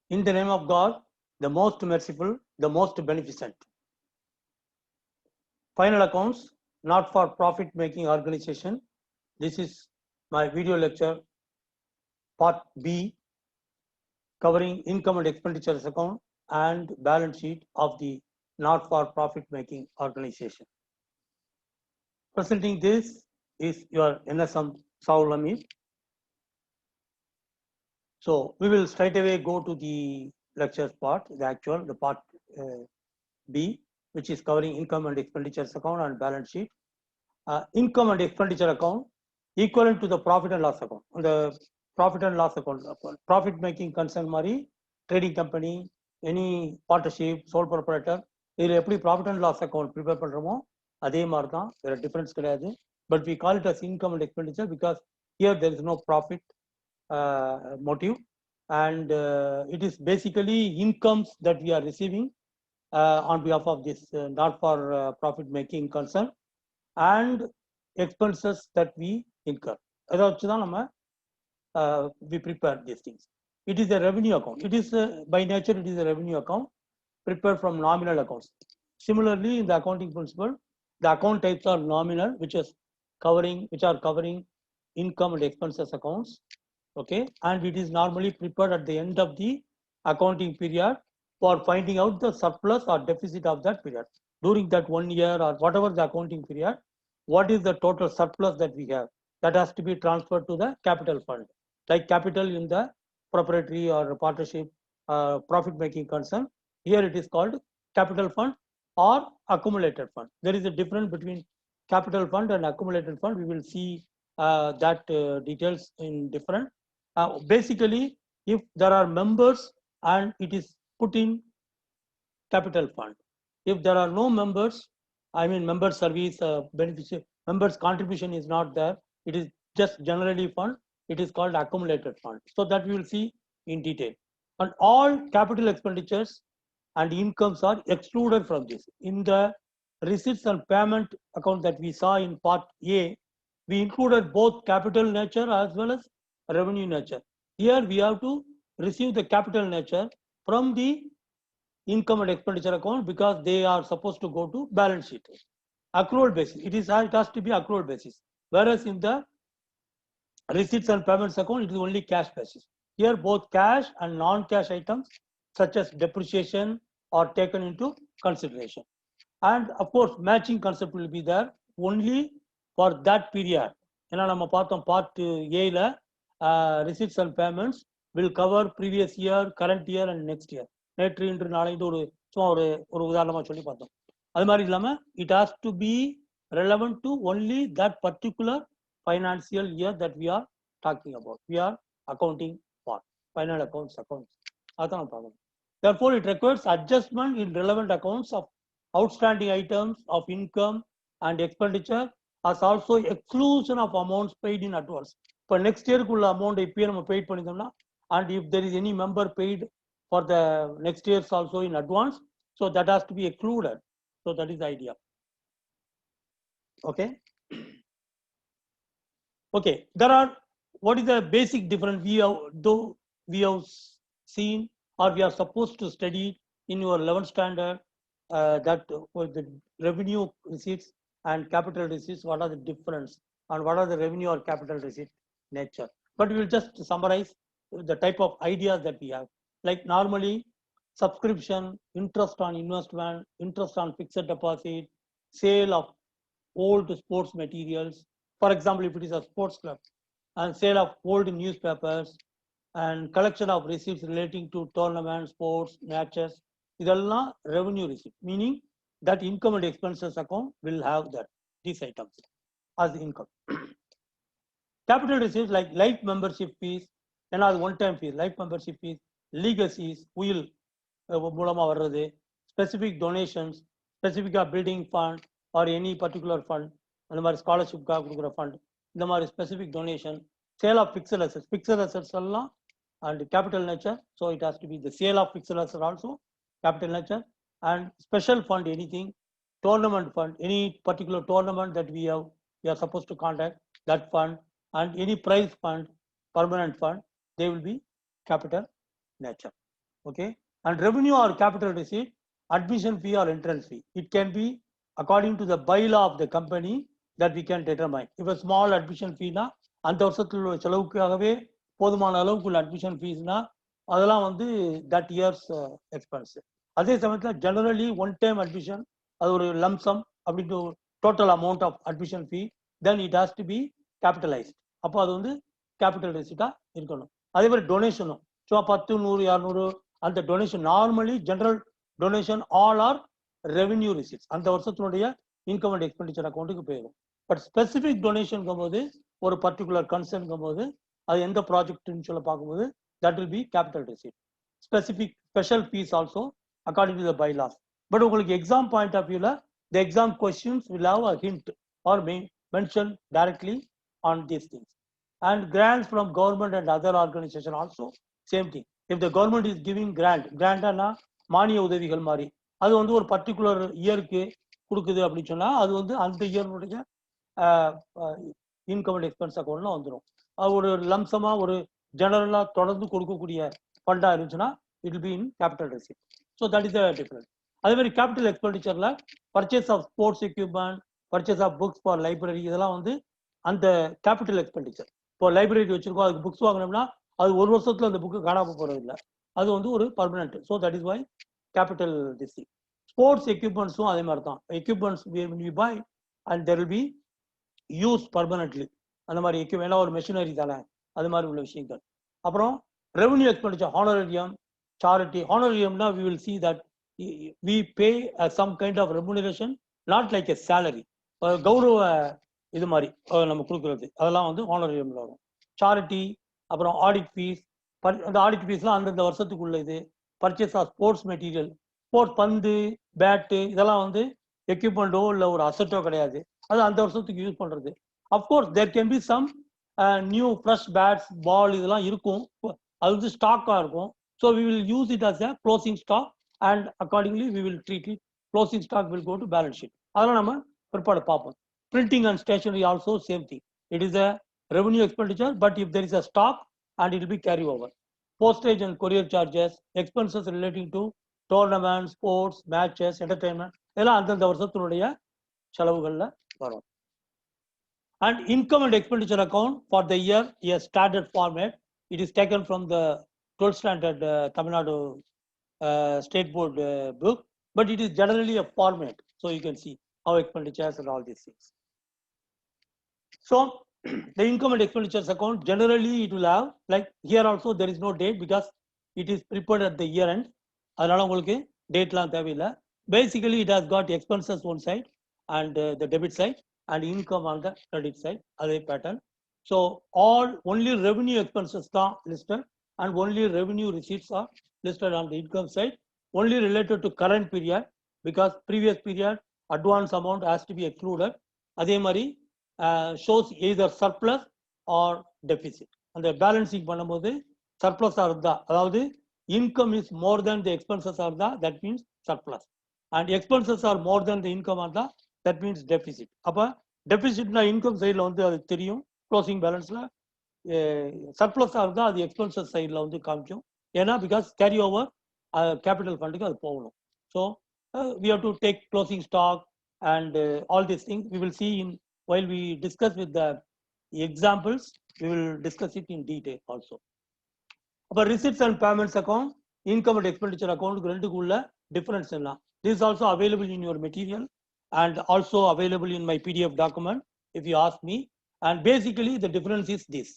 In the name of God, the most merciful, the most beneficent. Final accounts, not for profit making organization. This is my video lecture, part B, covering income and expenditures account and balance sheet of the not for profit making organization. Presenting this is your NSM Saul Hamid. So we will straight away go to the lectures part, the part B, which is covering income and expenditures account and balance sheet. Income and expenditure account equivalent to the profit and loss account. The profit and loss account, profit making concern Mari, trading company, any partnership, sole proprietor, profit and loss account prepare பண்றோமோ அதே மாதிரி தான், there are difference கிடையாது. But we call it as income and expenditure because here there is no profit motive, and it is basically incomes that we are receiving on behalf of this not for profit making concern, and expenses that we incur. We prepare these things. It is a revenue account. It is by nature it is a revenue account prepared from nominal accounts. Similarly, in the accounting principle, the account types are nominal, which are covering income and expenses accounts. Okay, and it is normally prepared at the end of the accounting period for finding out the surplus or deficit of that period. During that 1 year or whatever the accounting period, what is the total surplus that we have? That has to be transferred to the capital fund. Like capital in the proprietary or partnership profit making concern, here it is called capital fund or accumulated fund. There is a difference between capital fund and accumulated fund. We will see that details in different. Basically, if there are members and it is put in capital fund. If there are no members, I mean member service beneficiary, members contribution is not there, it is just generally fund, it is called accumulated fund. So that we will see in detail. And all capital expenditures and incomes are excluded from this. In the receipts and payment account that we saw in part A, we included both capital nature as well as revenue nature. Here we have to receive the capital nature from the income and expenditure account because they are supposed to go to balance sheet. Accrual basis, it has to be accrual basis. Whereas in the receipts and payments account, it is only cash basis. Here both cash and non-cash items such as depreciation are taken into consideration. And of course, matching concept will be there only for that period. Part A, receipts and payments will cover previous year, current year and next year. நேற்று இன்று நாளை ஒரு சும்மா ஒரு உதாரணமா சொல்லி பார்த்தோம். அது மாதிரி இல்லாம it has to be relevant to only that particular financial year that we are talking about. We are accounting for final accounts. அதான் பார்க்கணும். Therefore, it requires adjustment in relevant accounts of outstanding items of income and expenditure, as also exclusion of amounts paid in advance. For next year குள்ள amount இப்பயே நம்ம paid பண்ணிட்டோம்னா, and if there is any member paid for the next years also in advance, so that has to be excluded. So that is the idea. Okay. Okay, there are, what is the basic difference we have seen or we are supposed to study in your 11th standard that for the revenue receipts and capital receipts, what are the difference and what are the revenue or capital receipt nature. But we will just summarize the type of ideas that we have. Like normally subscription, interest on investment, interest on fixed deposit, sale of old sports materials. For example, if it is a sports club, and sale of old newspapers and collection of receipts relating to tournaments, sports, matches, idella revenue receipt, meaning that income and expenses account will have that, these items as income. Capital receipts like life membership fees, another one-time fees, life membership fees, legacies, will மூலமா வர்றது, specific donations, specific building fund or any particular fund, அந்த மாதிரி ஸ்காலர்ஷிப்காக கொடுக்குற fund, இந்த மாதிரி specific donation, sale of fixed assets எல்லாம் and capital nature, so it has to be the sale of fixed assets also capital nature, and special fund, anything, tournament fund, any particular tournament that we are supposed to conduct, that fund, and any prize fund, permanent fund, they will be capital nature. Okay, and revenue or capital receipt, admission fee or entrance fee. It can be according to the bylaw of the company that we can determine. If a small admission fee na அந்த வருஷத்துல உள்ள செலவுக்காகவே போதுமான அளவுக்குள்ள admission ஃபீஸ்னா அதெல்லாம் வந்து that years expense. அதே சமயத்தில் generally one time admission அது ஒரு லம்சம் அப்படின்ற total amount of admission fee then it has to be capitalised. அப்போ அது வந்து கேபிட்டல் ரெசிப்டா இருக்கணும். அதே மாதிரி டொனேஷனும் சும்மா 10, 100, 200 அந்த donation normally general donation all are revenue receipts அந்த வருஷத்தினுடைய இன்கம் அண்ட் எக்ஸ்பெண்டிச்சர் அக்கௌண்ட்டுக்கு போயிடும். பட் ஸ்பெசிஃபிக் டொனேஷன் போது ஒரு பர்டிகுலர் கன்சர்ன் போது அது எந்த ப்ராஜெக்ட்னு சொல்ல பார்க்கும்போது that will be capital receipt. Specific special fees also according to the bylaws. But உங்களுக்கு exam point of view the exam questions will have a hint or mention directly on these things. And grants from government and other organization also same thing. If the government is giving grant மானிய உதவிகள் மாதிரி அது வந்து ஒரு particular இயருக்கு கொடுக்குது அப்படின்னு சொன்னா அது வந்து அந்த இயருடைய இன்கம் அண்ட் எக்ஸ்பென்ஸ் அக்கௌண்ட்ல வந்துடும். அது ஒரு லம்சமா ஒரு ஜெனரலா தொடர்ந்து கொடுக்கக்கூடிய ஃபண்டா இருந்துச்சுன்னா it will be in capital receipt. So that is the difference. அதே மாதிரி கேபிட்டல் எக்ஸ்பெண்டிச்சர்ல purchase of sports equipment, purchase of books for library இதெல்லாம் வந்து அந்த கேபிட்டல் எக்ஸ்பெண்டிச்சர். இப்போ லைப்ரரி வச்சிருக்கோம் அதுக்கு புக்ஸ் வாங்கினோம்னா அது ஒரு வருஷத்துல அந்த புக்கு காணாம போறது இல்லை, அது வந்து ஒரு permanent. So that is why capital DC. Sports எக்யூப்மெண்ட்ஸும் அதே மாதிரி தான். Equipments we buy and there will be use permanently. அந்த மாதிரி எக்யூப்மெண்ட் ஒரு மெஷினரி தானே, அது மாதிரி உள்ள விஷயங்கள். அப்புறம் ரெவன்யூ எக்ஸ்பெண்டிச்சர், ஹானரேரியம், சாரிட்டி. ஹானரேரியம்னா we will see that we pay some kind of remuneration, not like a salary. கௌரவ இது மாதிரி நம்ம கொடுக்குறது அதெல்லாம் வந்து ஹானரேரியம்ல வரும். சாரிட்டி, அப்புறம் ஆடிட் ஃபீஸ். அந்த ஆடிட் ஃபீஸ்லாம் அந்தந்த வருஷத்துக்குள்ள இது. Purchase of sports material, sports பந்து, பேட்டு இதெல்லாம் வந்து எக்யூப்மெண்ட்டோ இல்லை ஒரு அசட்டோ கிடையாது, அது அந்த வருஷத்துக்கு யூஸ் பண்றது. Of course there can be some new fresh bats, ball இதெல்லாம் இருக்கும், அது வந்து ஸ்டாக்காக இருக்கும். So we will use it as a closing stock and accordingly we will treat it. Closing stock will go to balance sheet. அதெல்லாம் நம்ம பிற்பாடு பார்ப்போம். Printing and stationery also same thing. It is a revenue expenditure, but if there is a stock and it will be carry over. Postage and courier charges, expenses relating to tournaments, sports, matches, entertainment எல்லாம் அந்தந்த வருஷத்தினுடைய செலவுகள்ல வரும். And income and expenditure account for the year is standard format. It is taken from the 12th standard Tamil Nadu state board book, but it is generally a format. So you can see how expenditures and all these things. So the income and expenditures account generally it will have, like here also there is no date because it is prepared at the year end. அதனால உங்களுக்கு டேட்லாம் தேவையில்லை. Basically it has got expenses one side and the debit side and income on the credit side, அதே pattern. So all only revenue expenses தான் listed and only revenue receipts are listed on the income side, only related to current period because previous period advance amount has to be excluded. அதே மாதிரி shows either surplus or deficit. அந்த balancing பண்ணும்போது சர்ப்ளஸா இருந்தா, அதாவது income is more than the expenses are that means surplus, and expenses are more than the income are that means deficit. அப்ப டெபிசிட்னா income சைடில் வந்து அது தெரியும், க்ளோசிங் பேலன்ஸ்ல சர்ப்ளஸா இருந்தா அது எக்ஸ்பென்சஸ் சைடில் வந்து காமிக்கும். ஏன்னா பிகாஸ் கேரி ஓவர் கேபிட்டல் ஃபண்டுக்கு அது போகணும். So we have to take closing stock and all these things we will see in while we discuss with the examples, we will discuss it in detail also. About receipts and payments account, income and expenditure account ரெண்டுக்குள்ள difference என்ன? This is also available in your material and also available in my PDF document if you ask me. And basically the difference is this.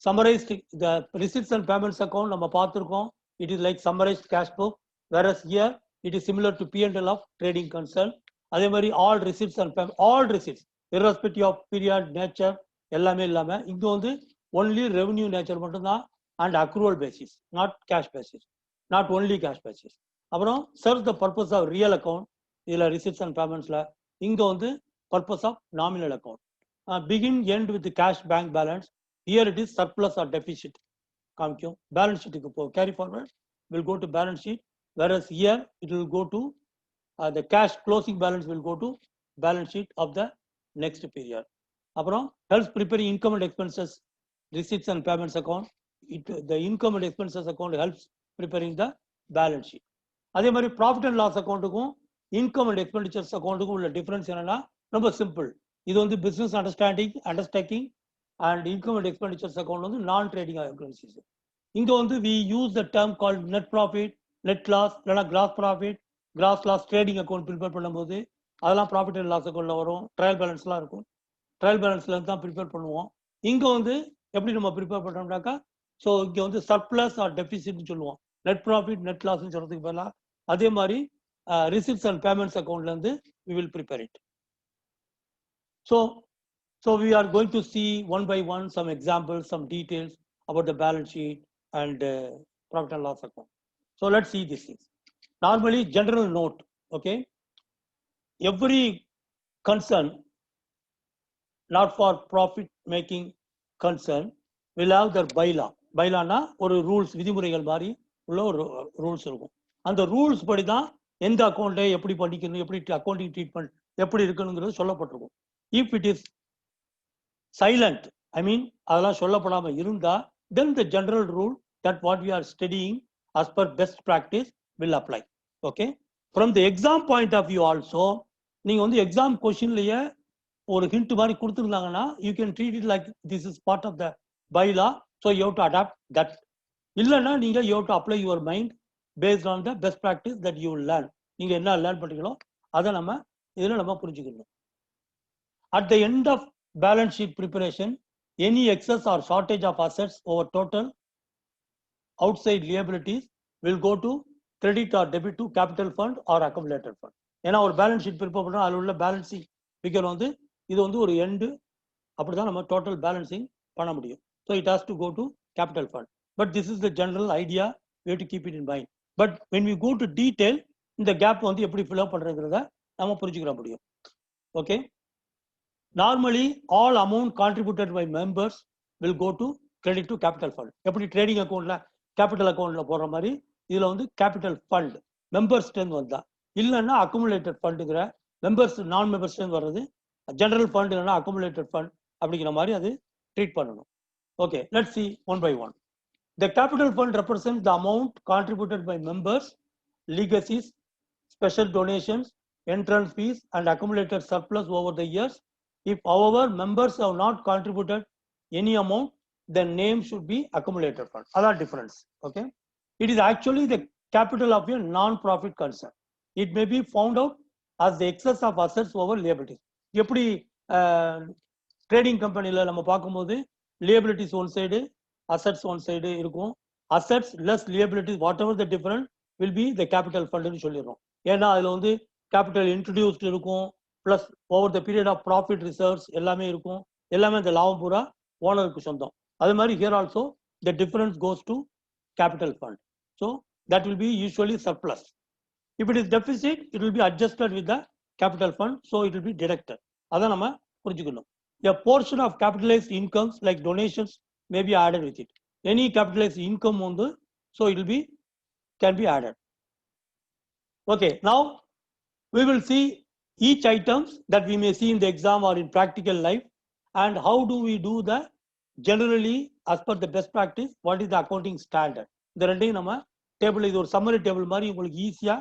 Summarized the receipts and payments account நம்ம பார்த்திருக்கோம். It is like summarized cash book, whereas here it is similar to P&L of trading concern. அதே மாதிரி all receipts and payments, all receipts irrespective of period, nature எல்லாமே இல்லாம இங்க வந்து only revenue nature மட்டும்தான் and accrual basis, not cash basis, not only cash basis. அப்புறம் serves the purpose of real account. இதுல receipts and paymentsல இங்க வந்து purpose of nominal account. Begin end with the cash bank balance. Here it is surplus or deficit காமிக்கும். Balance ஷீட்டுக்கு போ carry forward will go to balance sheet, whereas here it will go to the cash closing balance will go to balance sheet of the next period. அப்புறம் helps preparing income and expenses receipts and payments account. The income and expenses account helps preparing the balance sheet. அதே மாதிரி profit and loss அக்கௌண்ட்டுக்கும் income and expenditures அக்கௌண்ட்டுக்கும் உள்ள difference என்னன்னா ரொம்ப simple. இது வந்து business understanding and income and expenditures account வந்து நான் ட்ரேடிங் அக்கௌண்ட்ஸ். இங்க வந்து we use the term called net profit, net loss, இல்லைனா gross profit, gross loss trading account prepare பண்ணும்போது அதெல்லாம் ப்ராஃபிட் அண்ட் லாஸ் அக்கௌண்ட்ல வரும். ட்ரையல் பேலன்ஸ்லாம் இருக்கும். ட்ரையல் பேலன்ஸ்ல இருந்து தான் ப்ரிப்பேர் பண்ணுவோம். இங்க வந்து எப்படி நம்ம ப்ரிப்பேர் பண்ணோம்னாக்கா, ஸோ இங்க வந்து சர்ப்ளஸ் ஆர் டெபிசிட்னு சொல்லுவோம். நெட் ப்ராஃபிட் நெட் லாஸ்ன்னு சொல்றதுக்கு பதிலாக அதே மாதிரி ரிசிப்ட்ஸ் அண்ட் பேமெண்ட்ஸ் அக்கௌண்ட்ல இருந்து we will prepare it. So we are going to see one by one some examples, some details about the balance sheet and profit and loss account. So let's see these things. Normally, general note, okay? Every concern, not for profit making concern, will have their bylaw. Bylaw na ஒரு rules, விதிமுறைகள் மாதிரி உள்ள ஒரு rules இருக்கும். அந்த rules படி தான் எந்த அக்கௌண்ட்டை எப்படி படிக்கணும், எப்படி அக்கௌண்டிங் ட்ரீட்மெண்ட் எப்படி இருக்கணுங்கிறது சொல்லப்பட்டிருக்கும். If it is silent, I mean அதெல்லாம் சொல்லப்படாமல் இருந்தா, then the general rule that what we are studying as per best practice will apply. Okay, from the exam point of view also, நீங்கள் வந்து exam கொஸ்டின்லேயே ஒரு ஹிண்ட் மாதிரி கொடுத்துருந்தாங்கன்னா, you can treat it like this is part of the bylaw, so you have to adopt that. இல்லைன்னா நீங்கள் you have to apply your mind based on the best practice that you will learn. நீங்க என்ன learn பண்ணிக்கணும் அதை நம்ம இதில் நம்ம புரிஞ்சுக்கணும். At the end of balance sheet preparation, any excess or shortage of assets over total outside liabilities will go to credit or debit to capital fund or accumulated fund. ஏன்னா ஒரு பேலன்ஸ் ஷீட் prepare பண்ணா அதில் உள்ள balancing figure வந்து இது வந்து ஒரு எண்டு, அப்படிதான் நம்ம டோட்டல் பேலன்சிங் பண்ண முடியும். So it has to go to capital fund. But this is the general idea, we have to keep it in mind. But when we go to detail, இந்த gap வந்து எப்படி fill up பண்றதுங்கிறத நம்ம புரிஞ்சுக்கிற முடியும். Okay, normally all amount contributed by members will go to credit to capital fund. எப்படி trading அக்கௌண்ட்ல capital அக்கௌண்ட்ல போடுற மாதிரி இதுல வந்து கேபிட்டல் ஃபண்ட் மெம்பர்ஸ்டேருந்து வந்தா, இல்லைன்னா அக்குமுலேட்டட் ஃபண்டுங்கிற மெம்பர்ஸ் நான் மெம்பர்ஸ்டேருந்து வர்றது ஜெனரல் ஃபண்ட், இல்லைன்னா அக்குமுலேட்டட் ஃபண்ட் அப்படிங்கிற மாதிரி அது ட்ரீட் பண்ணணும். Okay, let's see one by one. The capital fund represents the amount contributed by members, legacies, special donations, entrance fees, and accumulated surplus over the years. If, however, members have not contributed any amount, then name should be accumulated fund. Other difference. Okay, it is actually the capital of a non-profit concern. It may be found out as the excess of assets over liabilities. எப்படி trading கம்பெனியில் நம்ம பார்க்கும்போது liabilities one side, assets one side இருக்கும். assets less liabilities, whatever the difference will be the capital fund னு சொல்லிடுறோம். ஏன்னா அதில் வந்து கேபிட்டல் இன்ட்ரடியூஸ்ட் இருக்கும், plus over the period of profit reserves எல்லாமே இருக்கும். எல்லாமே அந்த லாபம் பூரா ஓனருக்கு சொந்தம். அது மாதிரி here also the difference goes to capital fund. So that will be usually surplus. If it is deficit, it will B adjusted with the capital fund, so it will B deducted. அதை நம்ம புரிஞ்சுக்கணும். A portion of capitalized incomes like donations may be added with it. Any capitalized income on the, so it will be, can be added. Okay, now we will see each items that we may see in the exam or in practical life, and how do we do the generally as per the best practice, what is the accounting standard. இந்த ரெண்டையும் நம்ம table, இது ஒரு summary table மாதிரி உங்களுக்கு ஈஸியா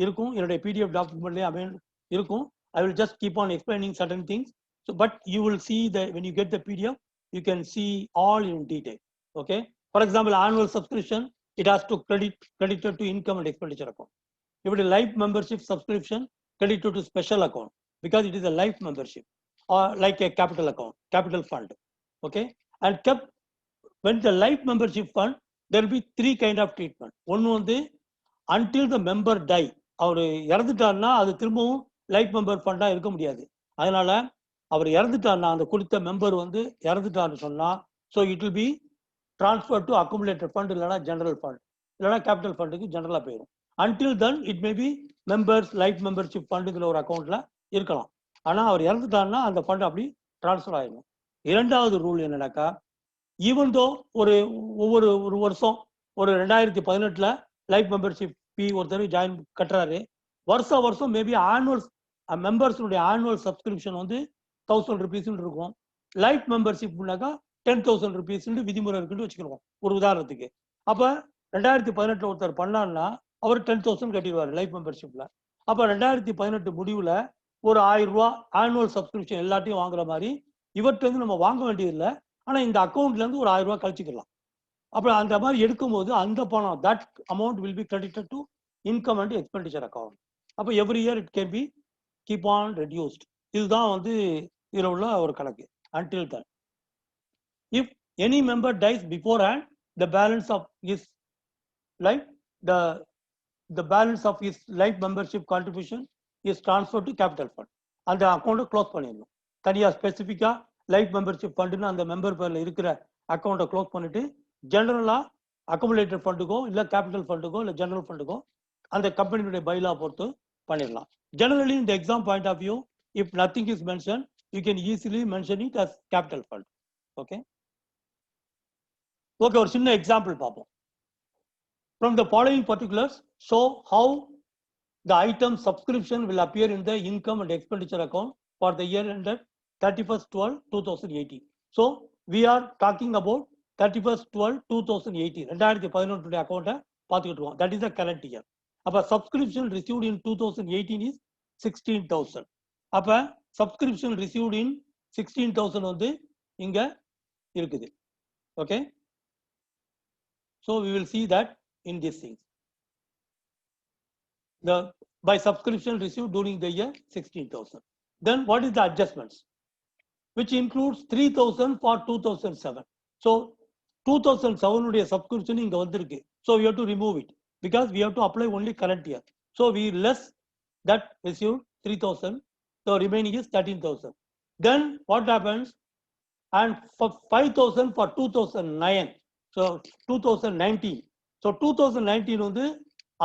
இருக்கும். என்னுடைய PDF டாக்குமெண்ட்லயே அவைல் இருக்கும். I will just keep on explaining certain things. So, but you will see that when you get the PDF, you can see all in detail. Okay. For example, annual subscription, it has to credited to income and expenditure account. If it is life membership subscription, credited to special account because it is a life membership, or like a capital account, capital fund. Okay. And kept when the life membership fund, there will be three kind of treatment. One வந்து until the member die, அவர் இறந்துட்டாருன்னா அது திரும்பவும் life member ஃபண்டா இருக்க முடியாது. அதனால அவர் இறந்துட்டார்னா, அந்த கொடுத்த member வந்து இறந்துட்டார்னு சொன்னா, so it will be transfer to accumulated fund, இல்லைனா ஜெனரல் ஃபண்ட், இல்லைனா கேபிட்டல் ஃபண்டுக்கு ஜெனரலாக போயிடும். Until then it may be members life membership ஃபண்டுங்கிற ஒரு அக்கௌண்ட்ல இருக்கலாம். ஆனால் அவர் இறந்துட்டார்னா அந்த ஃபண்ட் அப்படி டிரான்ஸ்ஃபர் ஆகிடும். இரண்டாவது ரூல் என்னன்னாக்கா, ஈவன் தோ ஒவ்வொரு வருஷம் ஒரு 2018 லைஃப் மெம்பர்ஷிப் ஃபீ ஒருத்தர் ஜாயின் கட்டுறாரு, வருஷம் மேபி ஆனுவல் மெம்பர்ஸுடைய ஆனுவல் சப்ஸ்கிரிப்ஷன் வந்து 1000 rupees இருக்கும். லைஃப் மெம்பர்ஷிப்னாக்கா 10,000 rupees விதிமுறை இருக்குன்னு வச்சுக்கிறோம் ஒரு உதாரணத்துக்கு. அப்ப 2018 ஒருத்தர் பண்ணார்னா அவர் 10,000 கட்டிடுவார் லைஃப் மெம்பர்ஷிப்ல. அப்ப 2018 முடிவுல ஒரு 1000 ரூபாய் ஆனுவல் சப்ஸ்கிரிப்ஷன் எல்லாத்தையும் வாங்குற மாதிரி இவர்கிட்ட இருந்து நம்ம வாங்க வேண்டியதில்லை. ஆனா இந்த அக்கௌண்ட்ல இருந்து ஒரு 1000 ரூபாய் கழிச்சுக்கலாம். அப்ப அந்த மாதிரி எடுக்கும்போது அந்த பணம் that amount will be credited to income and expenditure account. அப்ப every year it can be keep on reduced. இதுதான் வந்து இதுல உள்ள ஒரு கணக்கு. until then if any member dies beforehand, the balance of his life the balance of his life membership contribution is transferred to capital fund. அந்த அக்கௌண்ட்டை close பண்ணிடணும். தனியாக ஸ்பெசிஃபிக்காக லைஃப் மெம்பர்ஷிப் ஃபண்டுன்னு அந்த மெம்பர் பேரில் இருக்கிற அக்கௌண்ட்டை க்ளோஸ் பண்ணிட்டு ஜெனரலாக அக்குமுலேட்டட் ஃபண்டுக்கோ இல்லை கேபிட்டல் ஃபண்டுக்கோ இல்லை ஜெனரல் ஃபண்டுக்கோ அந்த கம்பெனியுடைய பைலா பொறுத்து பண்ணிடலாம். ஜெனரலி இந்த exam point of view if nothing is mention you can easily mention it as capital fund. Okay okay, ஒரு சின்ன எக்ஸாம்பிள் பார்ப்போம். From the following particulars show how the item subscription will appear in the income and expenditure account for the year ended 31/12/2018. So we are talking about 31/12/2018. 2018 account பார்த்துக்கிட்டு. That is the current year. அப்ப subscription received in 2018 is 16,000. அப்ப subscription received in 16,000 வந்து இங்க இருக்குது. Okay, so we will see that in these things. The by subscription received during the year 16,000. Then what is the adjustments, which includes 3,000 for 2007. So 2007 உடைய subscription இங்க வந்திருக்கு. So we have to remove it because we have to apply only current year. So we less that received 3,000. So remaining is 13,000. Then what happens? And for 5,000 for 2009. So 2019. So 2019 வந்து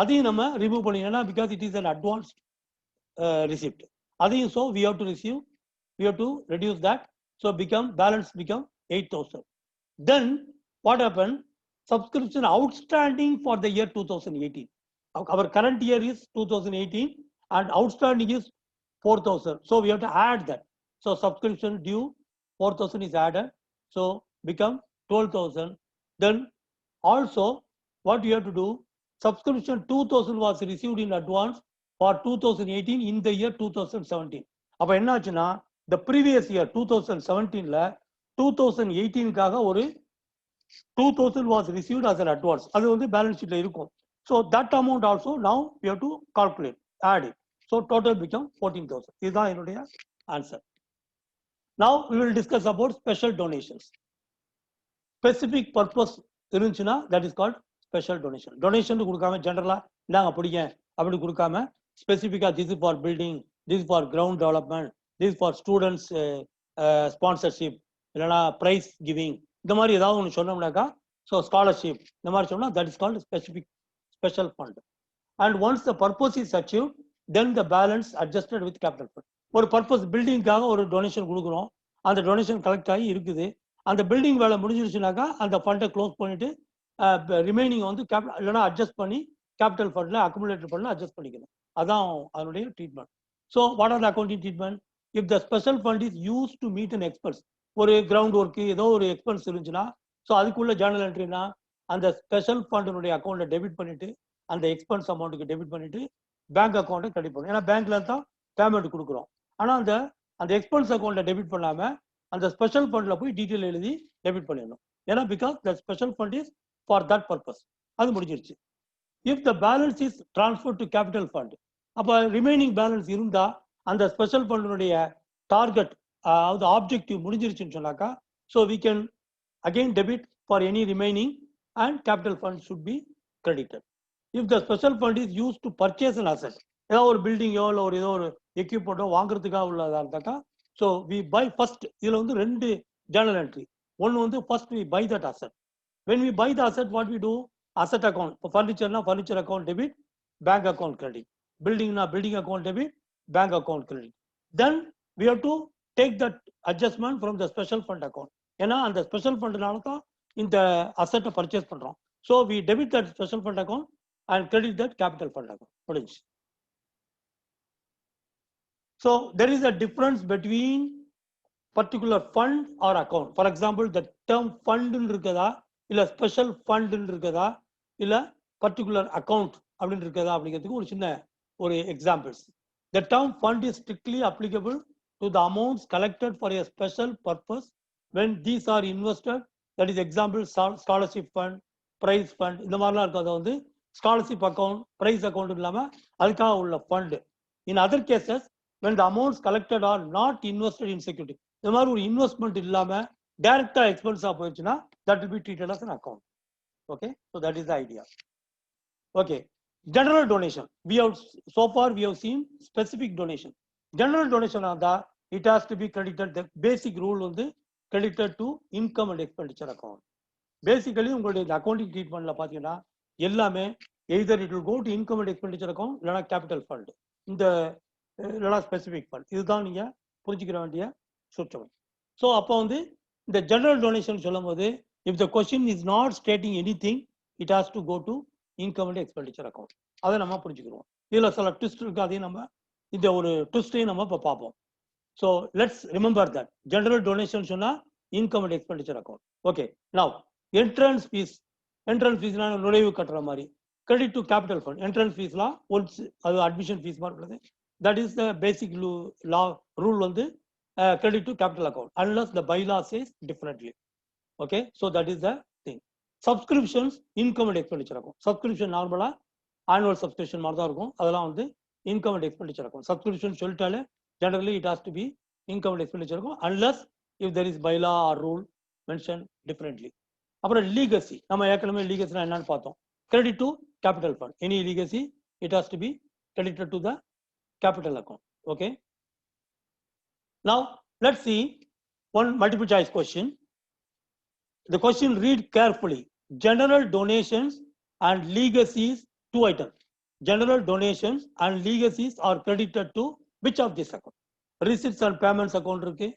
அதையும் நம்ம remove பண்ணிடலாம் because it is an advanced receipt. அதையும் so we have to reduce that. So balance become 8,000. Then what happened? Subscription outstanding for the year 2018. Our current year is 2018 and outstanding is 4,000. So we have to add that. So subscription due 4,000 is added. So become 12,000. Then also what you have to do, subscription 2,000 was received in advance for 2018 in the year 2017. அப்ப என்ன ஆச்சுன்னா the previous year 2017ல 2018க்காக ஒரு 2,000 was received as an advance. அது வந்து balance ஷீட்ல இருக்கும். So that amount also now we have to calculate, add it. So total become 14,000. இதுதான் என்னுடைய answer. Now we will discuss about special donations. Specific purpose இருந்துச்சுன்னா that is called special donation. Donation கொடுக்காம ஜெனரலா இந்தாங்க பிடிங்க அப்படி கொடுக்காம ஸ்பெசிஃபிக்கா this is for building, this is for ground development, this is for students sponsorship இல்லைன்னா prize giving இந்த மாதிரி ஏதாவது ஒன்று சொன்னோம்னாக்கா ஸோ ஸ்காலர்ஷிப் இந்த மாதிரி சொன்னா that is called special fund. And once the purpose is achieved, then the balance adjusted with capital fund. ஒரு purpose பில்டிங்காக ஒரு டொனேஷன் கொடுக்குறோம், அந்த டொனேஷன் கலெக்ட் ஆகி இருக்குது, அந்த பில்டிங் வேலை முடிஞ்சிருச்சுனாக்கா அந்த ஃபண்டை க்ளோஸ் பண்ணிட்டு ரிமைனிங் வந்து இல்லைன்னா அட்ஜஸ்ட் பண்ணி கேபிட்டல் ஃபண்ட்ல அக்குமுலேட்டர் ஃபண்ட்ல அட்ஜஸ்ட் பண்ணிக்கணும். அதான் அதனுடைய treatment. So what are the accounting treatment? If the special fund is use to meet an expense, ஒரு கிரவுண்ட் ஒர்க்கு ஏதோ ஒரு எக்ஸ்பென்ஸ் இருந்துச்சுன்னா ஸோ அதுக்குள்ள ஜேர்னல் என்ட்ரினா அந்த ஸ்பெஷல் ஃபண்டினுடைய அக்கௌண்ட்டை டெபிட் பண்ணிட்டு அந்த எக்ஸ்பென்ஸ் அமௌண்ட்டுக்கு டெபிட் பண்ணிட்டு பேங்க் அக்கௌண்ட்டை கிரெடிட் பண்ணணும். ஏன்னா பேங்க்ல தான் பேமெண்ட் கொடுக்குறோம். ஆனால் அந்த எக்ஸ்பென்ஸ் அக்கௌண்ட்டை டெபிட் பண்ணாம அந்த ஸ்பெஷல் ஃபண்ட்ல போய் டீட்டெயில் எழுதி டெபிட் பண்ணிடணும். ஏன்னா because the special fund is for that purpose. அது முடிஞ்சிருச்சு. If the balance is transfer to capital fund, அப்போ ரிமைனிங் பேலன்ஸ் இருந்தா அந்த ஸ்பெஷல் ஃபண்டினுடைய டார்கெட் அதாவது ஆப்ஜெக்டிவ் முடிஞ்சிருச்சுன்னு சொன்னாக்கா so we can again debit for any remaining and capital fund should be credited. If the special fund is use to purchase an asset, ஏதாவது ஒரு பில்டிங்கோ இல்லை ஒரு ஏதோ ஒரு எக்யூப்மெண்ட்டோ வாங்குறதுக்காக உள்ளதா இருந்தாக்கா ஸோ வி பை ஃபர்ஸ்ட். இதில் வந்து ரெண்டு ஜேர்னல் என்ட்ரி. ஒன்று வந்து first we buy that asset. When we buy the asset, what we do? Asset account. For furniture na furniture account debit, bank account credit. Building na building account debit, bank account credit. Then we have to take that adjustment from the special fund account. ஏன்னா அந்த special ஃபண்ட்னால தான் இந்த அசெட்டை purchase பண்றோம். So we debit that special fund account and credit that capital fund account. முடிஞ்சு. So there is a difference between particular fund or account. For example, the term fund இருக்குதா இல்ல special fund இருக்குதா இல்ல particular account அப்படின்னு இருக்கிறதா அப்படிங்கிறதுக்கு ஒரு சின்ன ஒரு examples. The term fund is strictly applicable to the amounts collected for a special purpose when these are invested. That is example scholarship fund, prize fund. இந்த மாதிரிலாம் இருக்கிறத வந்து ஸ்காலர்ஷிப் அக்கௌண்ட், பிரைஸ் அக்கௌண்ட் இல்லாம அதுக்காக உள்ள fund. In other cases, when the amounts collected are not invested in security, இந்த மாதிரி ஒரு இன்வெஸ்ட்மெண்ட் இல்லாம டைரக்டா எக்ஸ்பென்ஸா போயிடுச்சுன்னா that will be treated as an account. Okay, so that is the idea. Okay, general donation. So far we have seen specific donation. General donation on that, it has to be credited. The basic rule வந்து credited to income and expenditure account. Basically உங்களுடைய accounting treatmentல பாத்தீங்கன்னா எல்லாமே either it will go to income and expenditure account இல்லனா capital fund. இந்த இல்லனா specific fund. இதுதான் நீங்க புரிஞ்சிக்கிற வேண்டிய சூத்திரம். So அப்போ வந்து இந்த general donation சொல்லும்போது if the question is not stating anything, it has to go to income and expenditure account. அதை நம்ம புரிஞ்சுக்கிறோம். இதுல சில ட்விஸ்ட் இருக்கு, அதையும் நம்ம இந்த ஒரு ட்விஸ்டையும் நம்ம இப்போ பார்ப்போம். So let's remember that general donation சொன்னா income and expenditure account. Okay, now entrance fees. Entrance ஃபீஸ்னா நுழைவு கட்டுற மாதிரி. Credit to capital fund. Entrance ஃபீஸ்லாம் ஒன்ஸ் அது அட்மிஷன் ஃபீஸ் மாதிரி உள்ளது. That is the basic law rule வந்து credit to capital account unless the bylaw says differently. Okay, so that is the thing. Subscriptions income and expenditure account. Subscription நார்மலா annual subscription மாதிரி தான் இருக்கும், அதெல்லாம் வந்து income and expenditure account. Subscription சொல்லிட்டாலே generally it has to be income and expenditure account unless if there is bylaw or rule mentioned differently. அப்புறம் legacy. நம்ம ஏற்கனவே legacy என்னன்னு பார்த்தோம். Credit to capital fund. Any legacy it has to be credited to the capital account. Okay, now let's see one multiple choice question. The question read carefully. General donations and legacies, two items. General donations and legacies are credited to which of this account? Receipts and payments account இருக்கு,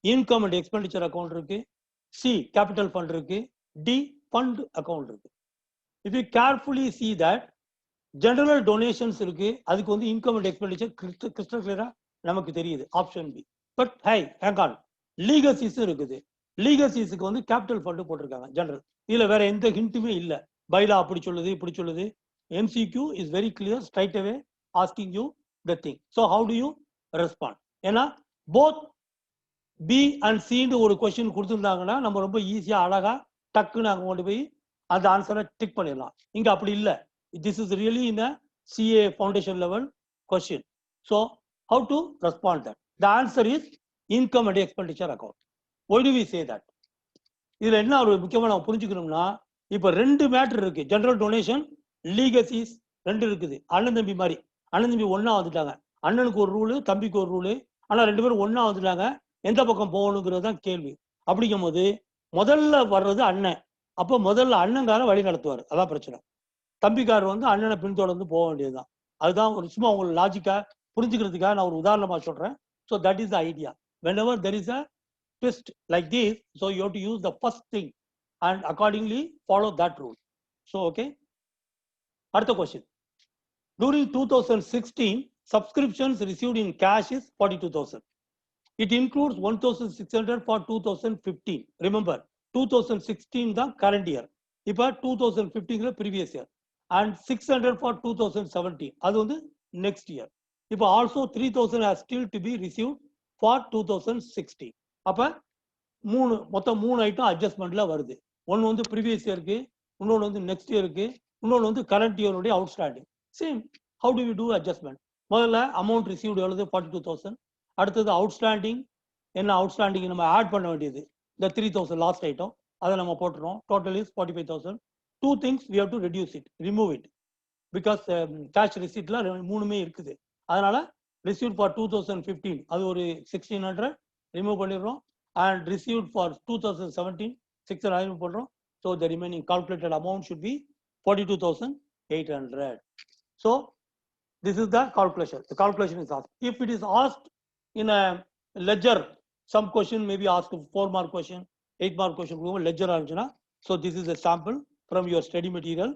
income and expenditure account இருக்கு, C capital fund இருக்கு, D fund account இருக்கு. If you carefully see that general donations இருக்கு, அதுக்கு வந்து income and expenditure crystal clear நமக்கு தெரியுது, option B. But hi hang on, legacies இருக்குது. லீகசிஸ்க்கு வந்து கேபிட்டல் ஃபண்ட் போட்டிருக்காங்க ஜெனரல். இதுல வேற எந்த ஹிண்ட்டுமே இல்ல. பைலா அப்படி சொல்லுது இப்படி சொல்லுது. MCQ is very clear, straight away asking you the thing. So how do you respond? ஏன்னா both B and C ஒரு கொஸ்டின் கொடுத்துருந்தாங்கன்னா நம்ம ரொம்ப ஈஸியா அழகா டக்குன்னு அங்க கொண்டு போய் அந்த ஆன்சரை டிக் பண்ணிடலாம். இங்க அப்படி இல்லை. This is really in CA foundation level question. So how to respond that? The answer is income and expenditure account. Why do we say that? இதுல என்ன ஒரு முக்கியமா நம்ம புரிஞ்சுக்கணும்னா, இப்ப ரெண்டு மேட்டர் இருக்கு. ஜெனரல் டொனேஷன், லீகசிஸ் ரெண்டு இருக்குது. அண்ணன் தம்பி மாதிரி. அண்ணன் தம்பி ஒன்னா வந்துட்டாங்க. அண்ணனுக்கு ஒரு ரூலு, தம்பிக்கு ஒரு ரூலு. ஆனா ரெண்டு பேரும் ஒன்னா வந்துட்டாங்க. எந்த பக்கம் போகணுங்கிறது தான் கேள்வி. அப்படிங்கும் போது முதல்ல வர்றது அண்ணன். அப்போ முதல்ல அண்ணங்கார வழி நடத்துவார், அதான் பிரச்சனை. தம்பிக்காரர் வந்து அண்ணனை பின்தொடர்ந்து போக வேண்டியதுதான். அதுதான் ஒரு சும்மா உங்களுக்கு லாஜிக்கா புரிஞ்சுக்கிறதுக்காக நான் ஒரு உதாரணமா சொல்றேன். So that is the idea. whenever there is a twist like this, so you have to use the first thing and accordingly follow that rule. So okay, அடுத்த question. During 2016, subscriptions received in cash is 42,000. It includes 1,600 for 2015. Remember, 2016 the current year. இப்போ 2015 previous year. And 600 for 2017. அது வந்து next year. இப்போ also 3,000 has still to be received for 2016. அப்ப மொத்தம் மூணு item அட்ஜஸ்ட்மெண்ட்ல வருது. ஒன்னு வந்து ப்ரீவியஸ் இயருக்கு, இன்னொன்று வந்து நெக்ஸ்ட் இயருக்கு, இன்னொன்று வந்து கரண்ட் இயருடைய outstanding. Same. How do we do adjustment? முதல்ல அமௌண்ட் ரிசீவ்டு எவ்வளவு? 42,000. அடுத்தது அவுட்ஸ்டாண்டிங். என்ன அவுட்ஸ்டாண்டிங் நம்ம ஆட் பண்ண வேண்டியது? இந்த 3,000 லாஸ்ட் ஐட்டம், அதை நம்ம போட்டுறோம். Total is 45,000. Two things we have to reduce it, remove it. Because cash ரிசீட்ல மூணுமே இருக்குது. அதனால ரிசீவ் ஃபார் 2015 அது ஒரு 1,600 ரிமூவ் பண்ணிடுறோம். And received for 2017 600 remove பண்றோம். So the remaining calculated amount should be 42,800. So this is the calculation. The calculation is asked. If it is asked in a ledger, some question may be asked 4 mark question, 8 mark question, ledger arrangena. So this is a sample from your study material.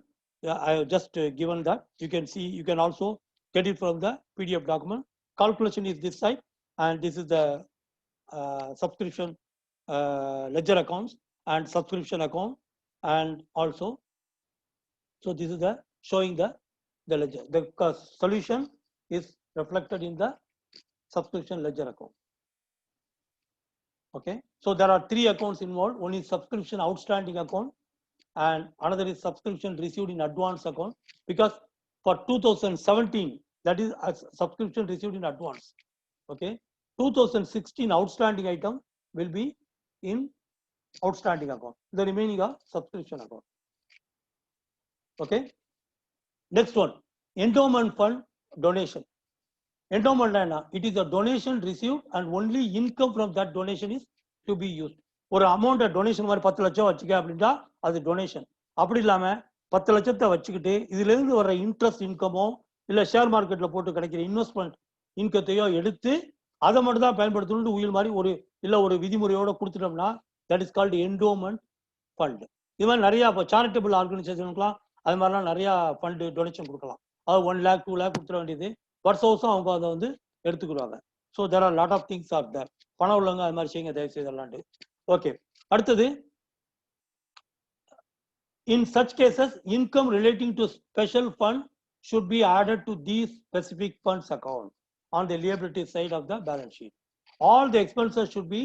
I have just given that. You can see, you can also get it from the PDF document. Calculation is this side, and this is the subscription ledger accounts and subscription account, and also So this is the showing the ledger. The solution is reflected in the subscription ledger account. Okay, so there are three accounts involved. One is subscription outstanding account, and another is subscription received in advance account, because for 2017 that is a subscription received in advance. Okay, 2016 outstanding item will be in outstanding account, the remaining are subscription account. Okay, next one, endowment fund donation. Endowment, it is a donation received and only income from that donation is to be used. ஒரு amount donation மாதிரி 10 லட்சம் வச்சுக்க அப்படின்னா அது donation. அப்படி இல்லாம 10 லட்சத்தை வச்சுக்கிட்டு இதுல இருந்து வர இன்ட்ரெஸ்ட் இன்கமோ இல்ல ஷேர் மார்க்கெட்ல போட்டு கிடைக்கிற இன்வெஸ்ட்மெண்ட் இன்கத்தையோ எடுத்து அதை மட்டும் தான் பயன்படுத்தணும்னு உயிர் மாதிரி ஒரு விதிமுறையோட கொடுத்துட்டோம்னா that is called endowment fund. இது மாதிரி நிறைய இப்போ சேரிட்டபிள் ஆர்கனைசேஷனுக்குலாம் அது மாதிரிலாம் நிறைய ஃபண்ட் டொனேஷன் கொடுக்கலாம். அது 1 lakh 2 lakh கொடுத்துட வேண்டியது, வருஷம் அவங்க அதை வந்து எடுத்துக்கிடுவாங்க. So there are lot of things are there. பணம் உள்ளவங்க அது மாதிரி செய்யுங்க தயவு செய்தலான்ட்டு. ஓகே, அடுத்தது, in such cases income relating to special fund should be added to these specific funds account on the liability side of the balance sheet. All the expenses should be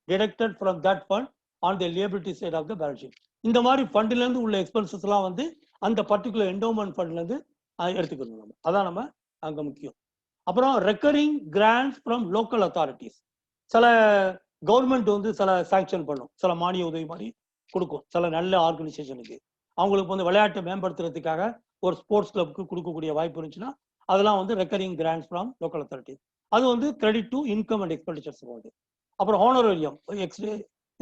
deducted from that fund on the liability side of the balance sheet. இந்த மாதிரி ஃபண்ட்ல இருந்து உள்ள expenses எல்லாம் வந்து அந்த particular endowment ஃபண்ட்ல இருந்து எடுத்துக்கணும் நம்ம. அதான் நம்ம அங்க முக்கியம். அப்புறம் recurring grants from local authorities. சில கவர்மெண்ட் வந்து சில சாங்ஷன் பண்ணும், சில மானிய உதவி மாதிரி கொடுக்கும் சில நல்ல ஆர்கனைசேஷனுக்கு. அவங்களுக்கு வந்து விளையாட்டை மேம்படுத்துறதுக்காக ஒரு ஸ்போர்ட்ஸ் கிளப்புக்கு கொடுக்கக்கூடிய வாய்ப்பு இருந்துச்சுன்னா அதெல்லாம் வந்து recurring grants from local authorities. அது வந்து credit to income and expenditures வருது. அப்புறம் honorarium,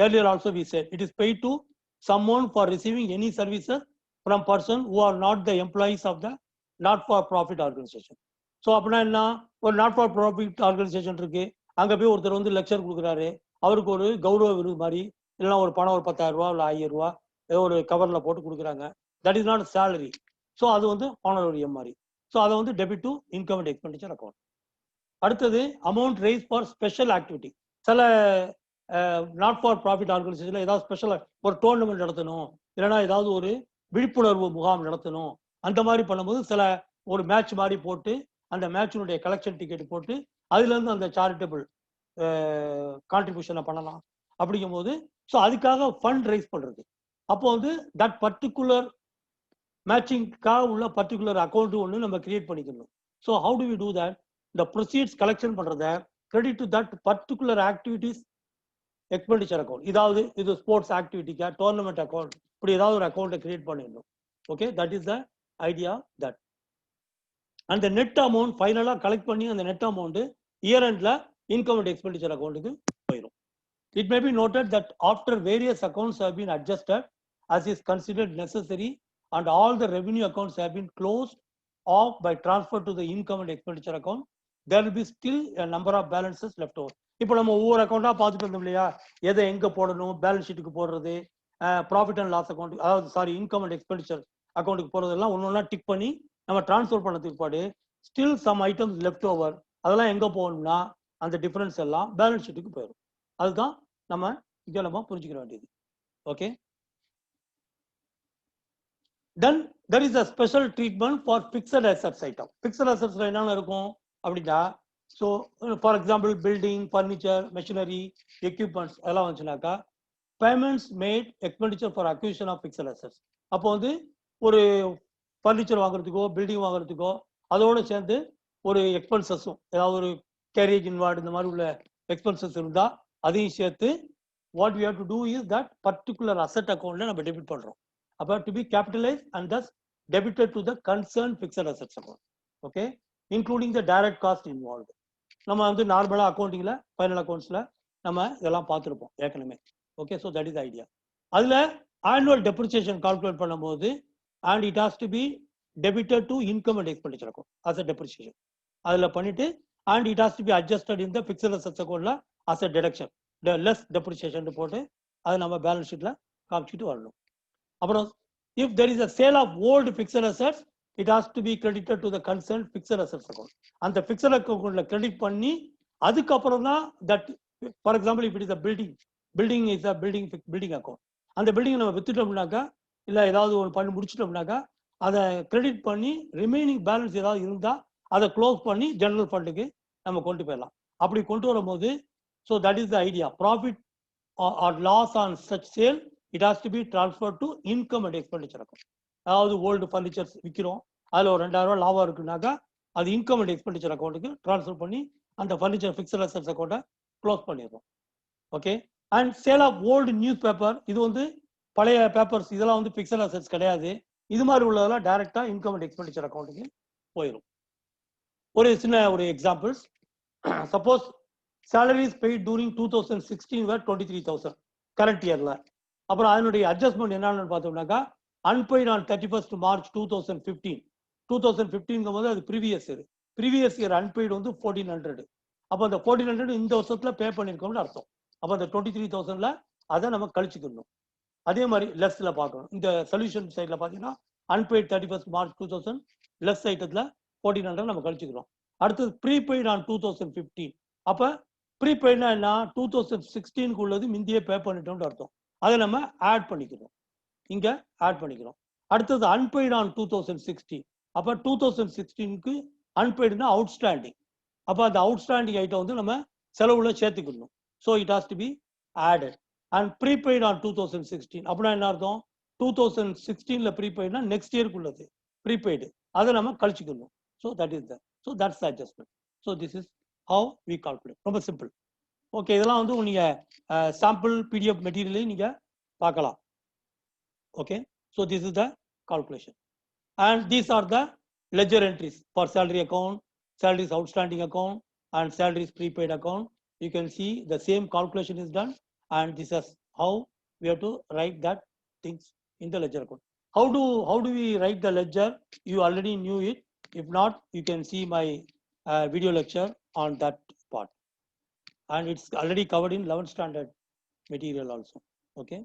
earlier also we said it is paid to someone for receiving any services from person who are not the employees of the not for profit organization. So அப்படின்னா என்ன, ஒரு not for profit organisation இருக்கு, அங்க போய் ஒருத்தர் வந்து lecture கொடுக்குறாரு, அவருக்கு ஒரு கௌரவ விருது மாதிரி இல்லைன்னா ஒரு பணம் ஒரு 10,000 ரூபா இல்லை 1000 ரூபா ஏதோ ஒரு கவர்ல போட்டு கொடுக்குறாங்க. That is not salary. So அது வந்து ஹானரேரியம் மாதிரி. ஸோ அதை வந்து debit to income and expenditure account. அடுத்தது amount raise for special activity. சில நாட் ஃபார் ப்ராஃபிட் ஆர்கனைசேஷன்ல ஏதாவது ஸ்பெஷல் ஒரு டோர்னமெண்ட் நடத்தணும், இல்லைன்னா ஏதாவது ஒரு விழிப்புணர்வு முகாம் நடத்தணும், அந்த மாதிரி பண்ணும்போது சில ஒரு மேட்ச் மாதிரி போட்டு அந்த மேட்சினுடைய கலெக்ஷன் டிக்கெட் போட்டு அதுல இருந்து அந்த சேரிட்டபிள் கான்ட்ரிபியூஷனை பண்ணலாம். அப்படிங்கும் போது ஸோ அதுக்காக ஃபண்ட் ரைஸ் பண்றது. அப்போ வந்து தட் பர்டிகுலர் மேட்சிங்காக உள்ள பர்டிகுலர் அக்கௌண்ட் ஒன்று நம்ம கிரியேட் பண்ணிக்கணும். So how do we do that? இந்த ப்ரொசீட்ஸ் கலெக்ஷன் பண்றத credit to that particular activities expenditure account. இதாவது இது ஸ்போர்ட்ஸ் ஆக்டிவிட்டிக்கா டோர்னமெண்ட் அக்கௌண்ட், இப்படி ஏதாவது ஒரு அக்கௌண்ட்டை கிரியேட் பண்ணிடணும். Okay, that is the idea that. அந்த நெட் அமௌண்ட் ஃபைனலாக கலெக்ட் பண்ணி அந்த நெட் அமௌண்ட் இயர் எண்ட்ல இன்கம் அண்ட் எக்ஸ்பெண்டிச்சர் அக்கௌண்ட்டுக்கு போயிடும். It may be noted that after various accounts have been adjusted as is considered necessary and all the revenue accounts have been closed off by transfer to the income and expenditure account, there will be still a number of balances left over. இப்போ நம்ம ஒவ்வொரு அக்கௌண்டா பார்த்துட்டு இருந்தோம் இல்லையா, எதை எங்க போடணும், balance ஷீட்டுக்கு போடுறது, ப்ராஃபிட் அண்ட் லாஸ் அக்கௌண்ட், அதாவது இன்கம் அண்ட் எக்ஸ்பெண்டிச்சர் அக்கௌண்ட்டுக்கு போறதெல்லாம் ஒன்று ஒன்றா டிக் பண்ணி நம்ம டிரான்ஸ்ஃபர் பண்ணதுக்கு பாடு still some items left over, அதெல்லாம் எங்க போகணும்னா அந்த டிஃபரன்ஸ் எல்லாம் பேலன்ஸ் ஷீட்டுக்கு போயிடும். அதுதான் நம்ம இங்க நம்ம புரிஞ்சுக்க வேண்டியது. Okay, then there is a special treatment for fixed assets item. Fixed அசெட்ஸ்ல என்னென்ன இருக்கும் அப்படின்னா, so for example building, furniture, machinery, equipments அதெல்லாம் வந்துச்சுனாக்கா payments made expenditure for acquisition of fixed assets. அப்போ வந்து ஒரு ஃபர்னிச்சர் வாங்குறதுக்கோ பில்டிங் வாங்குறதுக்கோ அதோடு சேர்ந்து ஒரு எக்ஸ்பென்சஸும் ஏதாவது ஒரு கேரேஜ் இன்வார்டு இந்த மாதிரி உள்ள எக்ஸ்பென்சஸ் இருந்தால் அதையும் சேர்த்து what we have to do is that particular asset அக்கௌண்ட்ல நம்ம டெபிட் பண்றோம். அப்போ to be capitalise and thus debited to the concern fixed assets account. Okay, including the direct cost involved. நம்ம வந்து நார்மலாக அக்கௌண்டிங்ல ஃபைனல் அக்கௌண்ட்ஸ்ல நம்ம இதெல்லாம் பார்த்துருப்போம் ஏற்கனவே. Okay, so that is idea. அதில் ஆனுவல் டெப்ரிசியேஷன் கால்குலேட் பண்ணும்போது and it has to be debited to income and expenditure account as a depreciation. அதில் பண்ணிட்டு and it has to be adjusted in the fixed assets accountல as a deduction, the less depreciation போட்டு அதை நம்ம balance ஷீட்ல காமிச்சிட்டு வரணும். அப்புறம் if there is a sale of old fixed assets, it has to be credited to the concerned fixed assets account. அந்த fixed accountல credit பண்ணி அதுக்கப்புறம் தான் that, for example if it is a building is a building account, அந்த building நம்ம வித்துட்டோம்னாக்கா இல்லை ஏதாவது ஒரு பண்ணி முடிச்சிட்டோம்னாக்கா அதை கிரெடிட் பண்ணி ரிமைனிங் பேலன்ஸ் ஏதாவது இருந்தால் அதை க்ளோஸ் பண்ணி ஜெனரல் ஃபண்டுக்கு நம்ம கொண்டு போயிடலாம். அப்படி கொண்டு வரும்போது so that is the idea. Profit or loss on such sale it has to be transfer to income and expenditure account. அதாவது ஓல்டு ஃபர்னிச்சர்ஸ் விற்கிறோம், அதில் ஒரு 2000 லாபம் இருக்குனாக்கா அது இன்கம் அண்ட் எக்ஸ்பெண்டிச்சர் அக்கௌண்ட்டுக்கு ட்ரான்ஸ்ஃபர் பண்ணி அந்த ஃபர்னிச்சர் ஃபிக்ஸட் அசெட்ஸ் அக்கௌண்ட்டை க்ளோஸ் பண்ணிடுறோம். Okay. And sale of old news paper, இது வந்து பழைய பேப்பர்ஸ், இதெல்லாம் வந்து ஃபிக்ஸட் அசெட்ஸ் கிடையாது. இது மாதிரி உள்ளதெல்லாம் டைரக்டா இன்கம் அண்ட் எக்ஸ்பெண்டிச்சர் அக்கௌண்ட்டுக்கு போயிடும். ஒரு சின்ன ஒரு examples, suppose salaries paid during 2016 were 23,000 current இயர்ல. அப்புறம் அதனுடைய அட்ஜஸ்ட்மெண்ட் என்னன்னு பார்த்தோம்னாக்கா அன்பெய்ட் ஆன் 31st March 2015. 2015 போது அது ப்ரீவியஸ் இயர் அன்பெய்டு வந்து 1400. அப்போ அந்த 1400 இந்த வருஷத்துல பே பண்ணிருக்கோம்னு அர்த்தம். அப்போ அந்த 23,000ல அதை நம்ம கழிச்சுக்கணும். அதே மாதிரி லெஸ்ல பார்க்கணும். இந்த சொல்யூஷன் சைட்ல பார்த்தீங்கன்னா அன்பெய்ட் 31st March 2000 லெஸ் ஐட்டத்துல 1400 நம்ம கழிச்சுக்கிறோம். அடுத்தது ப்ரீபெய்ட் ஆன் 2015. அப்போ ப்ரீபெய்ட்னா என்ன, 2016 உள்ளது முந்தைய பே பண்ணிட்டோம்னு அர்த்தம். அதை நம்ம ஆட் பண்ணிக்கிறோம், இங்க ஆட் பண்ணிக்கிறோம். அடுத்தது அன்பெய்ட் ஆன் 2016. அப்போ 2016க்கு அன்பெய்டுனா அவுட்ஸ்டாண்டிங். அப்போ அந்த அவுட்ஸ்டாண்டிங் ஐட்டம் வந்து நம்ம செலவுல சேர்த்துக்கணும். So it has to B added. And prepaid on 2016 அப்படின்னா என்ன அர்த்தம், 2016ல ப்ரீபெய்ட்னா நெக்ஸ்ட் இயருக்கு உள்ளது ப்ரீபெய்டு, அதை நம்ம கழிச்சுக்கணும். So that is that. So that's adjustment. So this is how we calculate. ரொம்ப சிம்பிள். ஓகே. இதெல்லாம் வந்து நீங்க சாம்பிள் பிடிஎஃப் மெட்டீரியலையும் நீங்க பார்க்கலாம். Okay. So this is the calculation. And these are the ledger entries for salary account, salaries outstanding account, and salaries prepaid account. You can see the same calculation is done, and this is how we have to write that things in the ledger account. How do we write the ledger? You already knew it. If not, you can see my video lecture on that part, and it's already covered in 11th standard material also. Okay.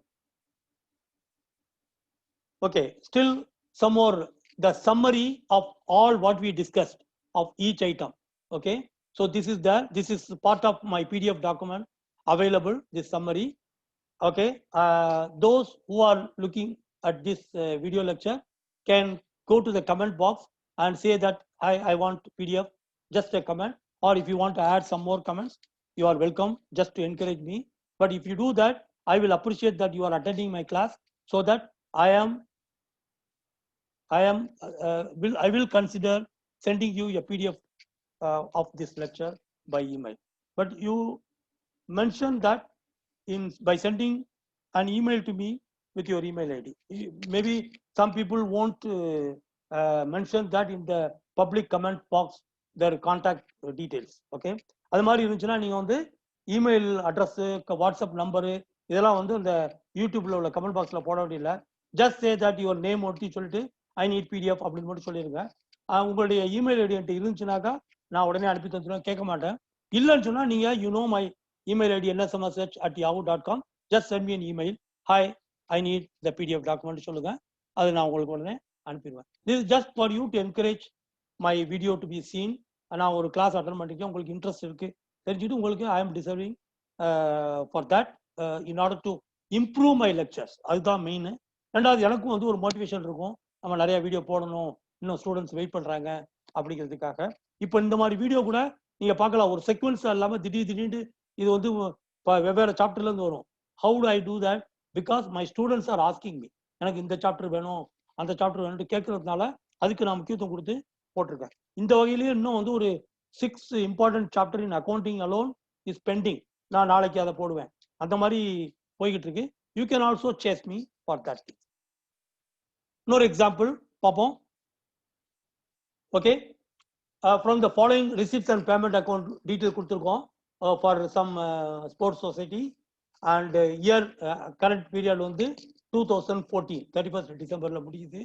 Okay. Still some more, the summary of all what we discussed of each item. Okay. So this is part of my PDF document available, this summary. Okay. Those who are looking at this video lecture can go to the comment box and say that I want PDF, just a comment. Or if you want to add some more comments, you are welcome, just to encourage me. But if you do that, I will appreciate that you are attending my class, so that I will consider sending you a PDF of this lecture by email. But you mention that by sending an email to me with your email ID. Maybe some people won't mention that in the public comment box their contact details. Okay. அது மாதிரி இருந்துச்சுன்னா நீங்க வந்து email address, WhatsApp number இதெல்லாம் வந்து இந்த யூடியூப்ல உள்ள கமெண்ட் பாக்ஸ்ல போட வேண்டியதில்லை. Just say that your name ஒட்டி சொல்லிட்டு ஐ நீட் பிடிஎஃப் அப்படின்னு மட்டும் சொல்லிடுங்க. உங்களுடைய இமெயில் ஐடி என்கிட்ட இருந்துச்சுனாக்கா நான் உடனே அனுப்பி தந்துடுவேன், கேட்க மாட்டேன். இல்லைன்னு சொன்னா நீங்க my email ID nsmsh@yahoo.com. Just send me an email. Hi, I need the PDF document சொல்லுங்க, அது நான் உங்களுக்கு உடனே அனுப்பிடுவேன். This just for you to encourage my video to be seen. நான் ஒரு கிளாஸ் அட்டன் பண்ணிருக்கேன், உங்களுக்கு இன்ட்ரெஸ்ட் இருக்கு தெரிஞ்சுட்டு உங்களுக்கு I am deserving for that in order to improve my lectures. அதுதான் மெயின். ரெண்டாவது, எனக்கும் வந்து ஒரு மோட்டிவேஷன் இருக்கும், நம்ம நிறைய வீடியோ போடணும், இன்னும் ஸ்டூடெண்ட்ஸ் வெயிட் பண்றாங்க அப்படிங்கிறதுக்காக. இப்போ இந்த மாதிரி வீடியோ கூட நீங்க பார்க்கலாம், ஒரு செக்வன்ஸ் இல்லாம திடீர்னு இது வந்து வெவ்வேறு சாப்டர்ல இருந்து வரும். How to I do that? Because my students are asking me, எனக்கு இந்த சாப்டர் வேணும் அந்த சாப்டர் வேணும்னு கேட்கறதுனால அதுக்கு நான் முக்கியத்துவம் கொடுத்து போட்டிருக்கேன். இந்த வகையிலேயே இன்னும் வந்து ஒரு 6 important chapter in accounting alone is pending. நான் நாளைக்கு அதை போடுவேன். அந்த மாதிரி போய்கிட்டு இருக்கு. You can also chase me for that thing. இன்னொரு எக்ஸாம்பிள் பார்ப்போம். Okay. From the following receipts and payment account detail கொடுத்துருக்கோம் for some sports society. And year current period வந்து 2014 31st December முடியுது.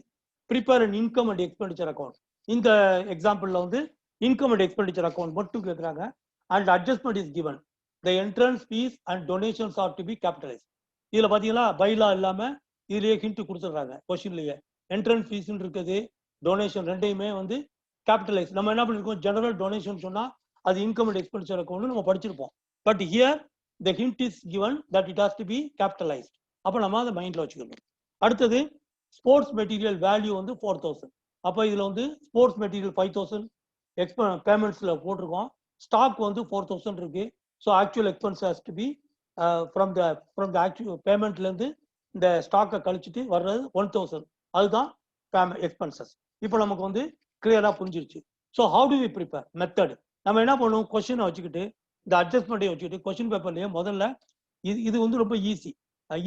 Prepare and income and expenditure account. இந்த எக்ஸாம்பிள்ல வந்து income and expenditure account மட்டும் கேட்குறாங்க. And adjustment is given. The entrance fees and donations are to be capitalise. இதுல பாத்தீங்கன்னா bylaw இல்லாம இதுலயே ஹிண்ட் கொடுத்துடுறாங்க கொஸ்டின்லயே. என்ட்ரன்ஸ் ஃபீஸ் இருக்குது, டொனேஷன் ரெண்டையுமே வந்து கேபிட்டலைஸ். நம்ம என்ன பண்ணிருக்கோம், ஜெனரல் டொனேஷன் சொன்னா அது இன்கம் அண்ட் எக்ஸ்பெண்டிச்சர் அக்கௌண்ட் நம்ம படிச்சிருப்போம். But here the hint is given that it has to be capitalised. அப்ப நம்ம அதை மைண்ட்ல வச்சுக்கணும். அடுத்தது ஸ்போர்ட்ஸ் மெட்டீரியல் வேல்யூ வந்து 4000. அப்போ இதில் வந்து ஸ்போர்ட்ஸ் மெட்டீரியல் 5000 பேமெண்ட்ஸில் போட்டிருக்கோம். ஸ்டாக் வந்து 4000 இருக்கு. So actual expense has to be from the actual பேமெண்ட்லேருந்து இந்த ஸ்டாக்கை கழிச்சிட்டு வர்றது 1000. அதுதான் எக்ஸ்பென்சஸ். இப்போ நமக்கு வந்து கிளியராக புரிஞ்சிருச்சு. So how do we prepare method? நம்ம என்ன பண்ணுவோம், கொஸ்டினை வச்சுக்கிட்டு இந்த அட்ஜஸ்ட்மெண்ட்டை வச்சுக்கிட்டு கொஸ்டின் பேப்பர்லேயே முதல்ல இது வந்து ரொம்ப easy.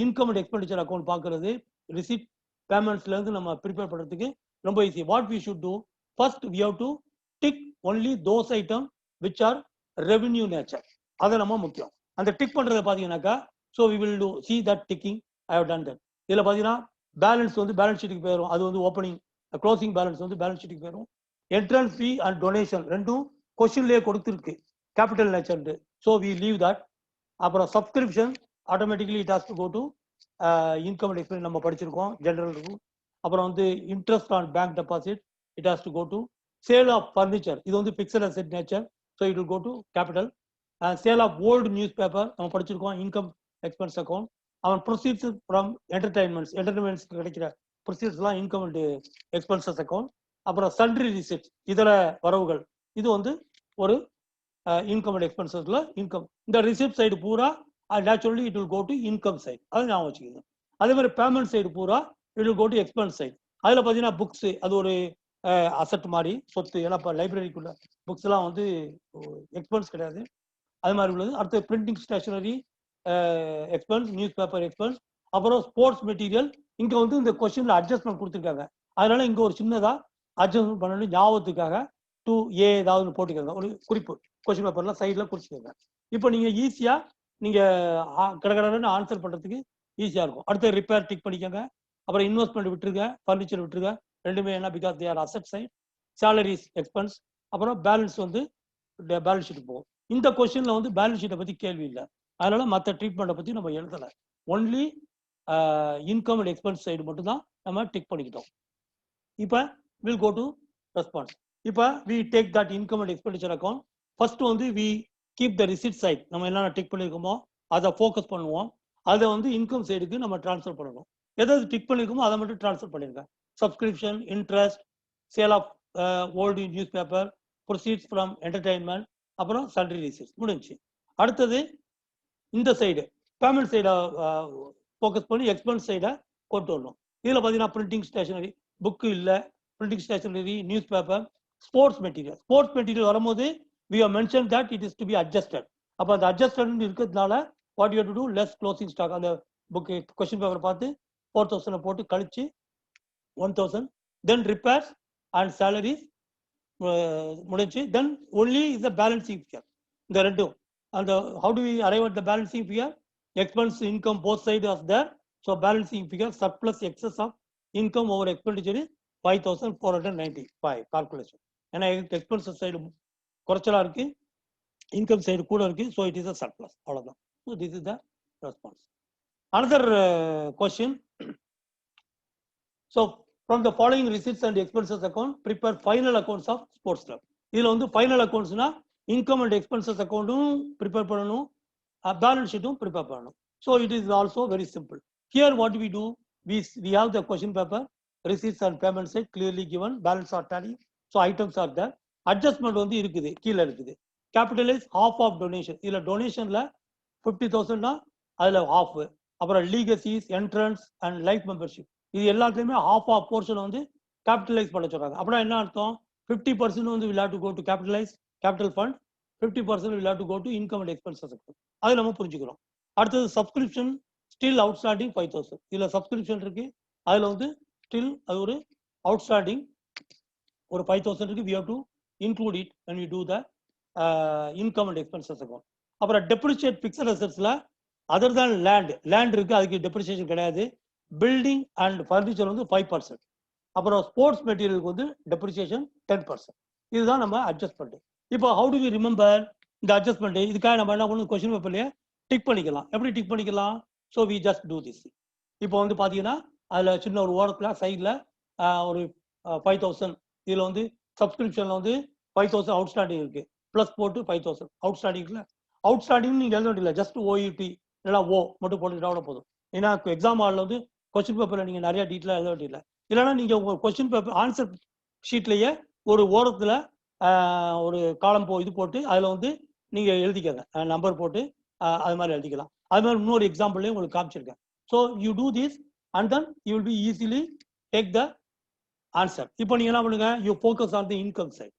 Income and expenditure account பார்க்கறது, ரிசிப்ட் பேமெண்ட்ஸ்லேருந்து நம்ம ப்ரிப்பேர் பண்ணுறதுக்கு ரொம்ப easy. What we should do, first we have to tick only those item which are revenue nature. அதை நம்ம முக்கியம். அந்த டிக் பண்ணுறதை பார்த்தீங்கன்னாக்கா, so we will do see that ticking I have done that. இதில் பார்த்தீங்கன்னா பேலன்ஸ் வந்து பேலன்ஸ் ஷீட்டுக்கு போயிடும். அது வந்து ஓப்பனிங் க்ளோசிங் பேலன்ஸ் வந்து பேலன்ஸ் ஷீட்டுக்கு போயிடும். என்ட்ரன்ஸ் ஃபீ அண்ட் டொனேஷன் ரெண்டும் கொஸ்டின்லேயே கொடுத்துருக்கு capital nature. So we leave that. அப்புறம் subscription automatically it has to go to income and expense நம்ம படிச்சிருக்கோம், ஜெனரல் இருக்கும். அப்புறம் வந்து interest on bank deposit it has to go to. Sale of furniture இது வந்து fixed asset nature, so it will go to capital. Sale of old news paper நம்ம படிச்சிருக்கோம், income expense account. அவன் ப்ரொசீட்ஸ் ஃப்ரம் என்டர்டைன்மெண்ட்ஸ் கிடைக்கிற ப்ரொசீட்ஸ்லாம் income and expenses account. அப்புறம் sundry receipts இதர வரவுகள், இது வந்து ஒரு இன்கம் அண்ட் எக்ஸ்பென்சஸ்ல இன்கம். இந்த ரிசிப்ட் சைடு பூரா naturally it will go to income side, அதை ஞாபகம் வச்சுக்கோங்க. அதே மாதிரி பேமெண்ட் சைடு பூரா it will go to expense side. அதில் பார்த்தீங்கன்னா புக்ஸ் அது ஒரு அசட் மாதிரி சொத்து. ஏன்னா இப்போ லைப்ரரிக்குள்ள புக்ஸ்லாம் வந்து எக்ஸ்பென்ஸ் கிடையாது, அது மாதிரி உள்ளது. அடுத்து printing stationery expense, newspaper expense. அப்புறம் ஸ்போர்ட்ஸ் மெட்டீரியல் இங்கே வந்து இந்த கொஸ்டின்ல அட்ஜஸ்ட்மெண்ட் கொடுத்துருக்காங்க, அதனால இங்கே ஒரு சின்னதாக அட்ஜஸ்ட்மெண்ட் பண்ணணும் ஞாபகத்துக்காக. 2A ஏதாவது போட்டுக்கோங்க, ஒரு குறிப்பு கொஸ்டின் பேப்பர்ல சைடில் குறிச்சுக்கோங்க. இப்போ நீங்கள் ஈஸியாக நீங்கள் கடகடன்னு ஆன்சர் பண்ணுறதுக்கு ஈஸியாக இருக்கும். அடுத்து ரிப்பேர் டிக் பண்ணிக்கோங்க. அப்புறம் இன்வெஸ்ட்மெண்ட் விட்டுருங்க, ஃபர்னிச்சர் விட்டுருங்க, ரெண்டுமே என்ன because they are asset side. Salaries expense. அப்புறம் பேலன்ஸ் வந்து பேலன்ஸ் ஷீட் போகும். இந்த கொஸ்டின்ல வந்து பேலன்ஸ் ஷீட்டை பற்றி கேள்வி இல்லை, அதனால மற்ற ட்ரீட்மெண்ட்டை பற்றி நம்ம எழுதலை. Only income and expense side மட்டும் தான் நம்ம டிக் பண்ணிக்கிட்டோம். இப்போ வில் கோ டு ரெஸ்பான்ஸ். இப்போ we take that income and expenditure account. First வந்து we keep the receipt side, நம்ம என்னென்ன டிக் பண்ணியிருக்கோமோ அதை ஃபோக்கஸ் பண்ணுவோம். அதை வந்து இன்கம் சைடுக்கு நம்ம ட்ரான்ஸ்ஃபர் பண்ணணும். எதாவது டிக் பண்ணியிருக்கோமோ அதை மட்டும் ட்ரான்ஸ்ஃபர் பண்ணியிருக்கேன். Subscription, interest, sale of old news paper, proceeds from entertainment, அப்புறம் சன்ட்ரி ரிசிப்ட்ஸ் முடிஞ்சு. அடுத்தது இந்த சைடு பேமெண்ட் சைடை ஃபோக்கஸ் பண்ணி எக்ஸ்பென்ஸ் சைடை கொண்டு வரணும். இதில் பார்த்தீங்கன்னா பிரிண்டிங் ஸ்டேஷனரி புக்கு இல்லை, printing stationery, news paper, sports material. Sports material வரும்போது we have mentioned that it is to be adjusted. அப்போ அந்த அட்ஜஸ்டட் இருக்கிறதுனால what you to do, less closing stock. அந்த புக்கு கொஸ்டின் பேப்பர் பார்த்து 4000 போட்டு கழிச்சு 1000. தென் repairs and salaries முடிஞ்சு. Then only is the balancing figure. இந்த ரெண்டும் அந்த how do we arrive at the balancing figure? Expense income both side of their. So balancing figure surplus excess of income over expenditure 5495 calculation. ஏன்னா expenses side குறைச்சலா இருக்கு, income side கூட இருக்கு, so it is a surplus. அவ்வளோதான். So this is the response. Another question. So from the following receipts and expenses account prepare final accounts of sports club. இதில் வந்து final அக்கௌண்ட்ஸ்னா income and expenses அக்கௌண்ட்டும் prepare பண்ணணும், balance ஷீட்டும் prepare பண்ணணும். So it is also very simple. Here what we do, we have the question paper, receipts and payment side clearly given, balance are tally, so items are there. Adjustment வந்து இருக்குது, கீழே இருக்குது. Capitalise half of donation. இதில் டொனேஷன்ல 50,000னா அதில் half. அப்புறம் legacies, entrance and life membership, இது எல்லாத்துலேயுமே half ஆஃப் போர்ஷன் வந்து கேபிட்டலைஸ் பண்ண சொல்றாங்க. அப்படின்னா என்ன அர்த்தம்? 50% வந்து will have to go to capitalize capital fund, 50% will have to go to income and expenses. அது நம்ம புரிஞ்சுக்கிறோம். அடுத்தது சப்ஸ்கிரிப்ஷன் ஸ்டில் அவுட்ஸ்டாண்டிங் 5000. இதில் சப்ஸ்கிரிப்ஷன் இருக்கு, அதில் வந்து ஸ்டில் அது ஒரு அவுட்ஸ்டாண்டிங் ஒரு 5000 இருக்கு. we have to include it when we do the income and expenses account. அப்புறம் depreciate fixed assetsல other than land இருக்கு, அதுக்கு depreciation கிடையாது. building and furniture வந்து 5%. அப்புறம் ஸ்போர்ட்ஸ் மெட்டீரியலுக்கு வந்து depreciation 10%. இதுதான் நம்ம அட்ஜஸ்ட்மெண்ட். இப்போ how do we remember இந்த அட்ஜஸ்ட்மெண்ட்? இதுக்காக நம்ம என்ன பண்ணணும், கொஸ்டின் பேப்பர்லயே டிக் பண்ணிக்கலாம். எப்படி டிக் பண்ணிக்கலாம்? So we just do this. இப்போ வந்து பார்த்தீங்கன்னா அதில் சின்ன ஒரு ஓரத்தில் சைடில் ஒரு 5000, இதில் வந்து சப்ஸ்கிரிப்ஷன்ல வந்து 5000 அவுட்ஸ்டாண்டிங் இருக்கு, பிளஸ் போட்டு 5000 அவுட்ஸ்டாண்டிங் இருக்குல்ல. அவுட்ஸ்டாண்டிங் நீங்க எழுத வேண்டியதில்லை, ஜஸ்ட் OUT இல்லைனா ஓ மட்டும் போட்டுக்கிட்டா போதும். ஏன்னா எக்ஸாம் ஹாலில் வந்து கொஸ்டின் பேப்பர்ல நீங்க நிறைய டீட்டெயிலாக எழுத வேண்டியதில்லை. இல்லைன்னா நீங்க உங்க கொஸ்டின் பேப்பர் ஆன்சர் ஷீட்லயே ஒரு ஓரத்துல ஒரு காலம் இது போட்டு அதுல வந்து நீங்க எழுதிக்கங்க, நம்பர் போட்டு அது மாதிரி எழுதிக்கலாம். அது மாதிரி இன்னொரு எக்ஸாம்பிள்லையும் உங்களுக்கு காமிச்சிருக்கேன். So you do this and then you will be easily take the answer. இப்போ நீங்க என்ன பண்ணுங்க, you focus on the income side.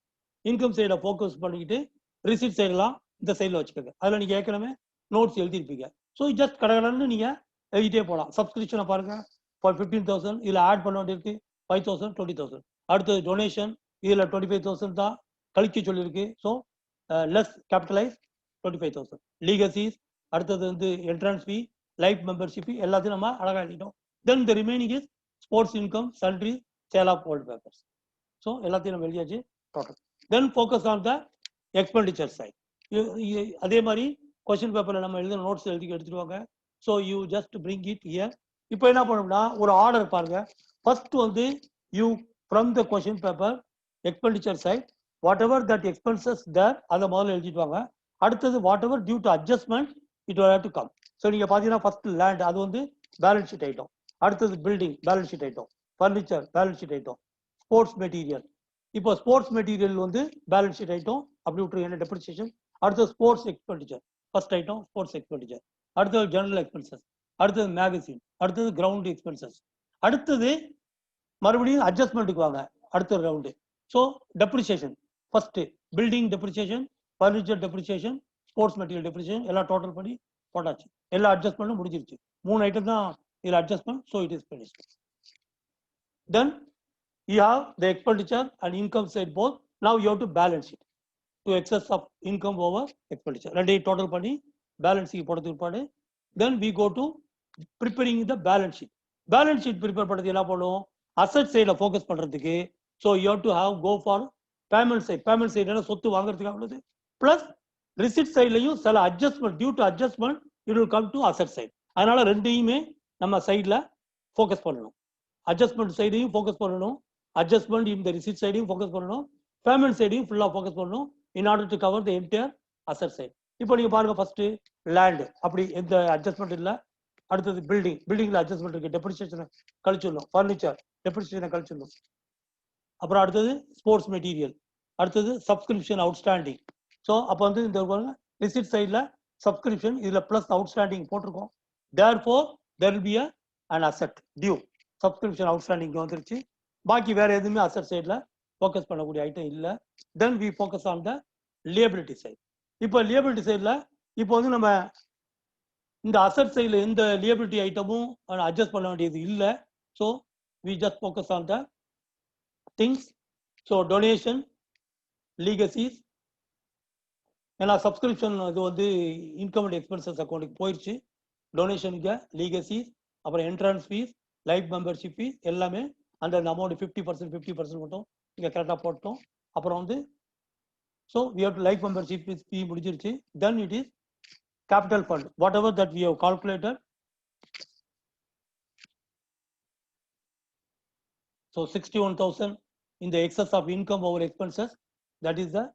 Income சைடை ஃபோக்கஸ் பண்ணிக்கிட்டு ரிசிப்ட் சைடெல்லாம் இந்த சைடில் வச்சுக்கோங்க. அதில் நீங்கள் ஏற்கனவே நோட்ஸ் எழுதிருப்பீங்க. ஸோ ஜஸ்ட் கடகடன்னு நீங்கள் எழுதிட்டே போகலாம். சப்ஸ்கிரிப்ஷனை பாருங்க, ஃபார் 15,000 இதில் ஆட் பண்ண வேண்டியிருக்கு 5,000, 20,000. அடுத்தது டொனேஷன், இதில் 25,000 தான் கழிக்க சொல்லியிருக்கு. So less capitalise 25,000. லீகசிஸ், அடுத்தது வந்து என்ட்ரன்ஸ் ஃபீ, லைஃப் மெம்பர்ஷிப், எல்லாத்தையும் நம்ம அழகாக எழுதிட்டோம். Then the remaining is sports income, salary, sale of old papers. So எல்லாத்தையும் நம்ம எழுதியாச்சு total. Then focus on the expenditure side. அதே மாதிரி கொஸ்டின் பேப்பரில் நம்ம எழுதின நோட்ஸ் எடுத்துட்டு வாங்க. So you just bring it here. இப்போ என்ன பண்ணணும்னா ஒரு ஆர்டர் பாருங்க. ஃபர்ஸ்ட் வந்து you from the question paper expenditure side whatever that expenses there அதை முதல்ல எழுதிட்டு வாங்க. அடுத்தது whatever due to adjustment it will have to come. So நீங்க பார்த்தீங்கன்னா ஃபர்ஸ்ட் லேண்ட், அது வந்து பேலன்ஸ் ஷீட் ஐட்டம். அடுத்தது building, balance sheet item. Furniture, balance sheet item. Sports material, இப்போ ஸ்போர்ட்ஸ் மெட்டீரியல் வந்து பேலன்ஸ் ஷீட் ஐட்டம், அப்படி விட்டுருங்க, depreciation. அடுத்தது sports expenditure, first item sports expenditure. அடுத்தது ஜெனரல் எக்ஸ்பென்சஸ், அடுத்தது மேகசின், அடுத்தது கிரவுண்ட் எக்ஸ்பென்சஸ். அடுத்தது மறுபடியும் அட்ஜஸ்ட்மெண்ட்டுக்கு வாங்க, அடுத்த round. So depreciation first, building depreciation, furniture depreciation, sports material depreciation, எல்லாம் டோட்டல் பண்ணி போட்டாச்சு. எல்லா அட்ஜஸ்ட்மெண்ட்டும் முடிஞ்சிருச்சு. 3 ஐட்டம் தான் இதில் adjustment. So it is finished. Then you have the expenditure and income side both. Now you have to balance it to excess of income over expenditure. ரெண்டையும் total பண்ணி balance sheet போடுறதுக்கு இருப்பாடு. Then we go to preparing the balance sheet. பேலன்ஸ் ஷீட் prepare பண்ணுறது என்ன பண்ணுவோம், asset சைடில் ஃபோக்கஸ் பண்ணுறதுக்கு. So you have to have go for payment side. Payment side சொத்து வாங்குறதுக்கு உள்ளது. பிளஸ் ரிசிப்ட் சைட்லையும் சில adjustment, due to adjustment it will come to asset side. அதனால ரெண்டையுமே நம்ம சைடில் ஃபோக்கஸ் பண்ணணும். அட்ஜஸ்ட்மெண்ட் சைடையும் ஃபோக்கஸ் பண்ணணும், அட்ஜஸ்ட்மெண்ட் இந்த ரிசிப்ட் சைடையும் ஃபோக்கஸ் பண்ணணும், பேமெண்ட் சைடையும் ஃபுல்லாக ஃபோக்கஸ் பண்ணணும் in order to cover the entire asset side. இப்போ நீங்கள் பாருங்க, ஃபர்ஸ்ட் லேண்ட் அப்படி எந்த அட்ஜஸ்ட்மெண்ட் இல்லை. அடுத்தது பில்டிங், பில்டிங்ல அட்ஜஸ்ட்மெண்ட் இருக்கு, டெப்ரிசியேஷனை கழிச்சிடணும். ஃபர்னிச்சர் டெப்ரிசியேஷனை கழிச்சிடணும். அப்புறம் அடுத்தது ஸ்போர்ட்ஸ் மெட்டீரியல், அடுத்தது சப்ஸ்கிரிப்ஷன் அவுட்ஸ்டாண்டிங். ஸோ அப்போ வந்து இந்த ரிசிப்ட் சைடில் சப்ஸ்கிரிப்ஷன், இதில் பிளஸ் அவுட்ஸ்டாண்டிங் போட்டிருக்கோம். Therefore there will be an asset due. Subscription outstanding வந்துருச்சு. பாக்கி வேற எதுவுமே அசட் சைடில் ஃபோக்கஸ் பண்ணக்கூடிய ஐட்டம் இல்லை. Then we focus on the liability side. இப்போ லியபிலிட்டி சைடில் இப்போ வந்து நம்ம இந்த அசட் சைடில் எந்த லியபிலிட்டி ஐட்டமும் அட்ஜஸ்ட் பண்ண வேண்டியது இல்லை. So we just focus on the things. So donation, legacies, ஏன்னா சப்ஸ்கிரிப்ஷன் இது வந்து இன்கம் அண்ட் எக்ஸ்பென்சஸ் அக்கௌண்ட்டுக்கு போயிடுச்சு. டொனேஷனுக்கு, லீகசிஸ், அப்புறம் entrance fees, life membership fees எல்லாமே அந்த அமௌண்ட் 50% மட்டும் இங்கே கரெக்டாக போட்டோம். அப்புறம் வந்து so we have to life membership fee முடிஞ்சிருச்சு. Then it is capital fund, whatever that we have calculated. So 61,000 in the excess of income over expenses, that is the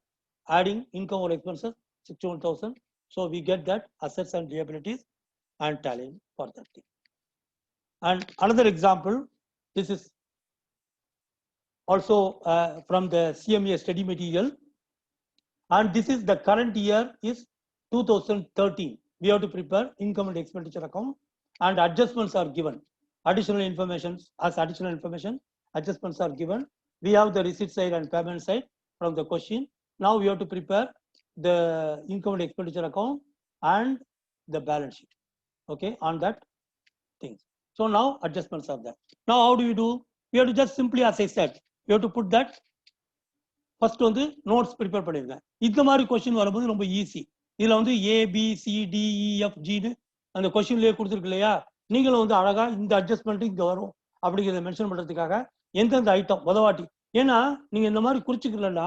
adding income over expenses 61,000. So we get that assets and liabilities and tallying for that thing. And another example, this is also from the CMA study material, and this is the current year is 2013. We have to prepare income and expenditure account, and adjustments are given. Additional information, as additional information, adjustments are given. We have the receipt side and payment side from the question. Now we have to prepare the income and expenditure account and the balance sheet. Okay, on that things. So now adjustments are there. Now how do we do? We have to just simply, as I said, we have to put that first வந்து notes prepare பண்ணிருங்க. இந்த மாதிரி question வரும்போது ரொம்ப easy. இதுல வந்து ABCDEFGன்னு அந்த கொஸ்டின்லயே கொடுத்துருக்கு இல்லையா, நீங்களும் வந்து அழகா இந்த அட்ஜஸ்ட்மெண்ட் இங்க வரும் அப்படிங்கிறத மென்ஷன் பண்றதுக்காக எந்தெந்த ஐட்டம் உதவாட்டி. ஏன்னா நீங்க இந்த மாதிரி குறிச்சுக்கலன்னா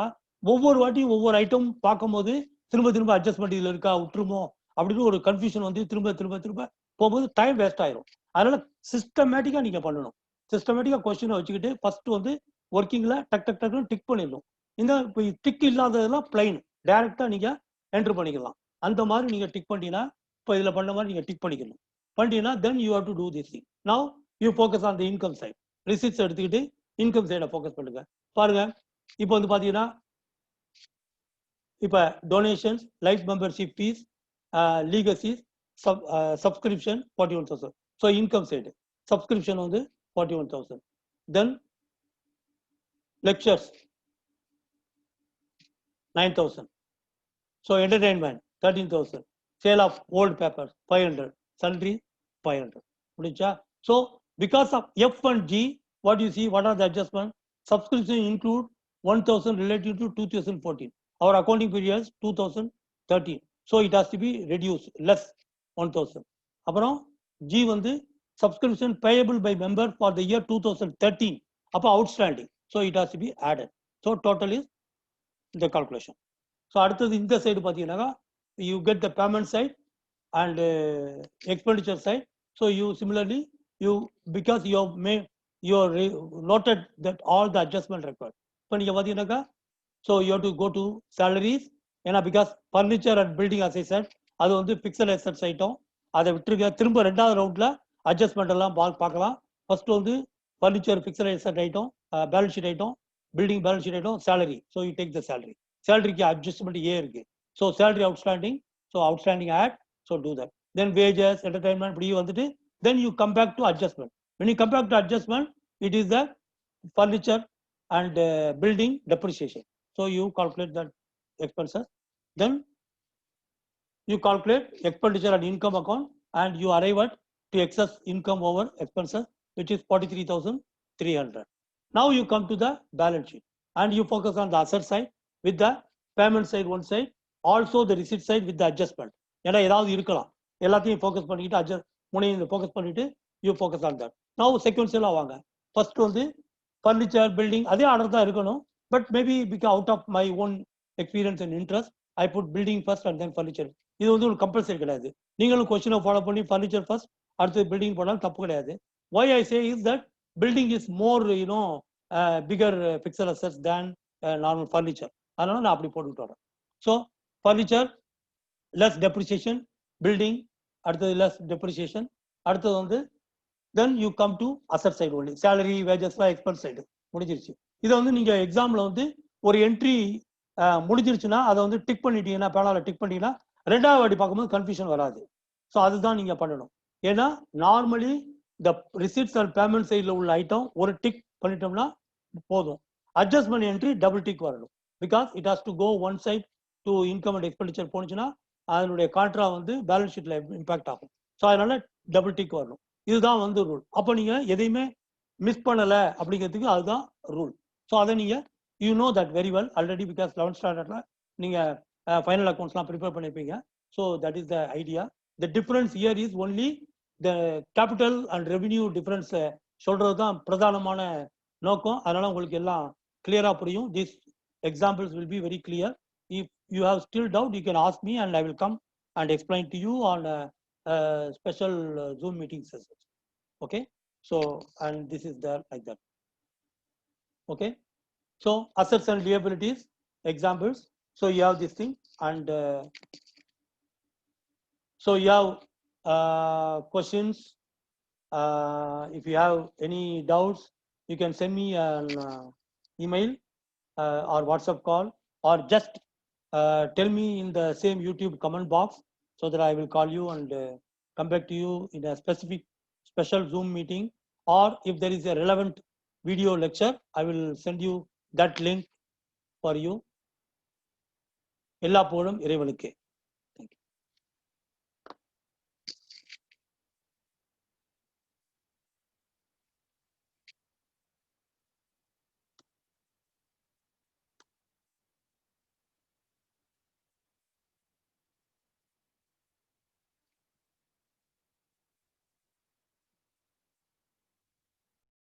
ஒவ்வொரு வாட்டியும் ஒவ்வொரு ஐட்டம் பார்க்கும்போது திரும்ப அட்ஜஸ்ட்மெண்ட் இதுல இருக்கா விட்டுருமோ அப்படின்னு ஒரு கன்ஃபியூஷன் வந்து திரும்ப போகும்போது டைம் வேஸ்ட் ஆயிரும். அதனால சிஸ்டமேட்டிக்கா நீங்க பண்ணணும். சிஸ்டமேட்டிக்கா கொஸ்டினை வச்சுக்கிட்டு ஃபர்ஸ்ட் வந்து ஒர்க்கிங்ல டக்குன்னு டிக் பண்ணிடணும். இந்த டிக் இல்லாததெல்லாம் பிளைன் டைரக்டா நீங்க என்டர் பண்ணிக்கலாம். அந்த மாதிரி நீங்க டிக் பண்ணிட்டீங்கன்னா இப்போ இதுல பண்ண மாதிரி நீங்க டிக் பண்ணிக்கணும். பண்ணிட்டீங்கன்னா then you have to do this thing. Now you focus on the income side. Receipts எடுத்துக்கிட்டு income side focus பண்ணுங்க. பாருங்க இப்போ வந்து பாத்தீங்கன்னா இப்போ donations, life membership fees, legacies, subscription 41,000. So income side subscription வந்து 41,000. Then lectures 9,000. So entertainment 13,000. Sale of old papers 500. Sundry 500. முடிச்சா? So because of F and G, what you see, what are the adjustments? Subscription include 1,000 related to 2014. Our accounting period is 2013. So it has to be reduced, less 1,000. அப்புறம் G வந்து subscription payable by member for the year 2013. அப்போ outstanding. So it has to be added. So total is the calculation. So அடுத்தது இந்த side பார்த்தீங்கன்னா you get the payment side and expenditure side. So you similarly you because you have made you are noted that all the adjustment required. இப்போ நீங்க பார்த்தீங்கன்னாக்கா so you have to go to salaries ஏன்னா because furniture and building as I said அது வந்து fixed assets item அதை விட்டுருக்க திரும்ப ரெண்டாவது ரவுண்ட்ல அட்ஜஸ்ட்மெண்ட் எல்லாம் பார்க்கலாம். ஃபர்ஸ்ட் வந்து furniture fixed asset item balance sheet item building balance sheet item salary. So you take the salary. Salaryக்கு adjustment A இருக்கு. So salary outstanding. So outstanding add. So do that. Then wages, entertainment இப்படி வந்துட்டு then you come back to adjustment. When you come back to adjustment, it is the furniture and building depreciation. So you calculate that expenses. Then you calculate expenditure and income account and you arrive at to excess income over expenses, which is 43,300. Now you come to the balance sheet and you focus on the asset side with the payment side one side, also the receipt side with the adjustment. ஏன்னா ஏதாவது இருக்கலாம் எல்லாத்தையும் focus பண்ணிக்கிட்டு adjust முனையை focus பண்ணிட்டு you focus on that. Now செக்வன்ஷியலாக வாங்க. First வந்து ஃபர்னிச்சர் பில்டிங் அதே ஆர்டர் தான் இருக்கணும். But maybe because out of my own experience and interest I put building first and then furniture. இது வந்து ஒரு கம்பல்சரி கிடையாது. நீங்களும் கொஸ்டினை ஃபாலோ பண்ணி ஃபர்னிச்சர் ஃபர்ஸ்ட் அடுத்து பில்டிங் போனாலும் தப்பு கிடையாது. Why I say is that building is more you know bigger fixed assets than normal furniture. அதனால நான் அப்படி போட்டுட்டு வரேன். ஸோ ஃபர்னிச்சர் லெஸ் டெப்ரிசியேஷன், பில்டிங் அடுத்தது லெஸ் டெப்ரிசியேஷன், அடுத்தது வந்து then you come to asset side only salary வேஜஸ்லாம் எக்ஸ்பென்ஸ் சைடு முடிஞ்சிருச்சு. இதை வந்து நீங்கள் எக்ஸாமில் வந்து ஒரு என்ட்ரி முடிஞ்சிருச்சுன்னா அதை வந்து டிக் பண்ணிட்டீங்கன்னா பேனாவில் டிக் பண்ணிட்டீங்கன்னா ரெண்டாவது வாட்டி பார்க்கும்போது கன்ஃபியூஷன் வராது. ஸோ அதுதான் நீங்கள் பண்ணணும். ஏன்னா நார்மலி இந்த ரிசிப்ட்ஸ் அண்ட் பேமெண்ட் சைடில் உள்ள ஐட்டம் ஒரு டிக் பண்ணிட்டோம்னா போதும். அட்ஜஸ்ட்மெண்ட் என்ட்ரி டபுள் டிக் வரணும். Because it has to go one side to income and expenditure போனுச்சுன்னா அதனுடைய கான்ட்ரா வந்து பேலன்ஸ் ஷீட்ல இம்பாக்ட் ஆகும். ஸோ அதனால டபுள் டிக் வரணும். இதுதான் வந்து ரூல். அப்போ நீங்க எதையுமே மிஸ் பண்ணலை அப்படிங்கிறதுக்கு அதுதான் ரூல். ஸோ அதை நீங்க you know that very well already because 11th ஸ்டாண்டர்ட்ல நீங்க ஃபைனல் அக்கௌண்ட்ஸ்லாம் ப்ரிப்பேர் பண்ணியிருப்பீங்க. So that is the idea. The difference year is only the capital and revenue difference சொல்றது தான் பிரதானமான நோக்கம். அதனால உங்களுக்கு எல்லாம் கிளியரா புரியும். This examples will be very clear. If you have still doubt, you can ask me and I will come and explain to you on special Zoom meeting sessions. Okay. So, and this is there like that. Okay. So, assets and liabilities examples. So, you have this thing and so you have questions. If you have any doubts, you can send me an email or WhatsApp call or just tell me in the same YouTube comment box so that I will call you and come back to you in a special Zoom meeting, or if there is a relevant video lecture, I will send you that link for you. எல்லா புகழும் இறைவனுக்கே.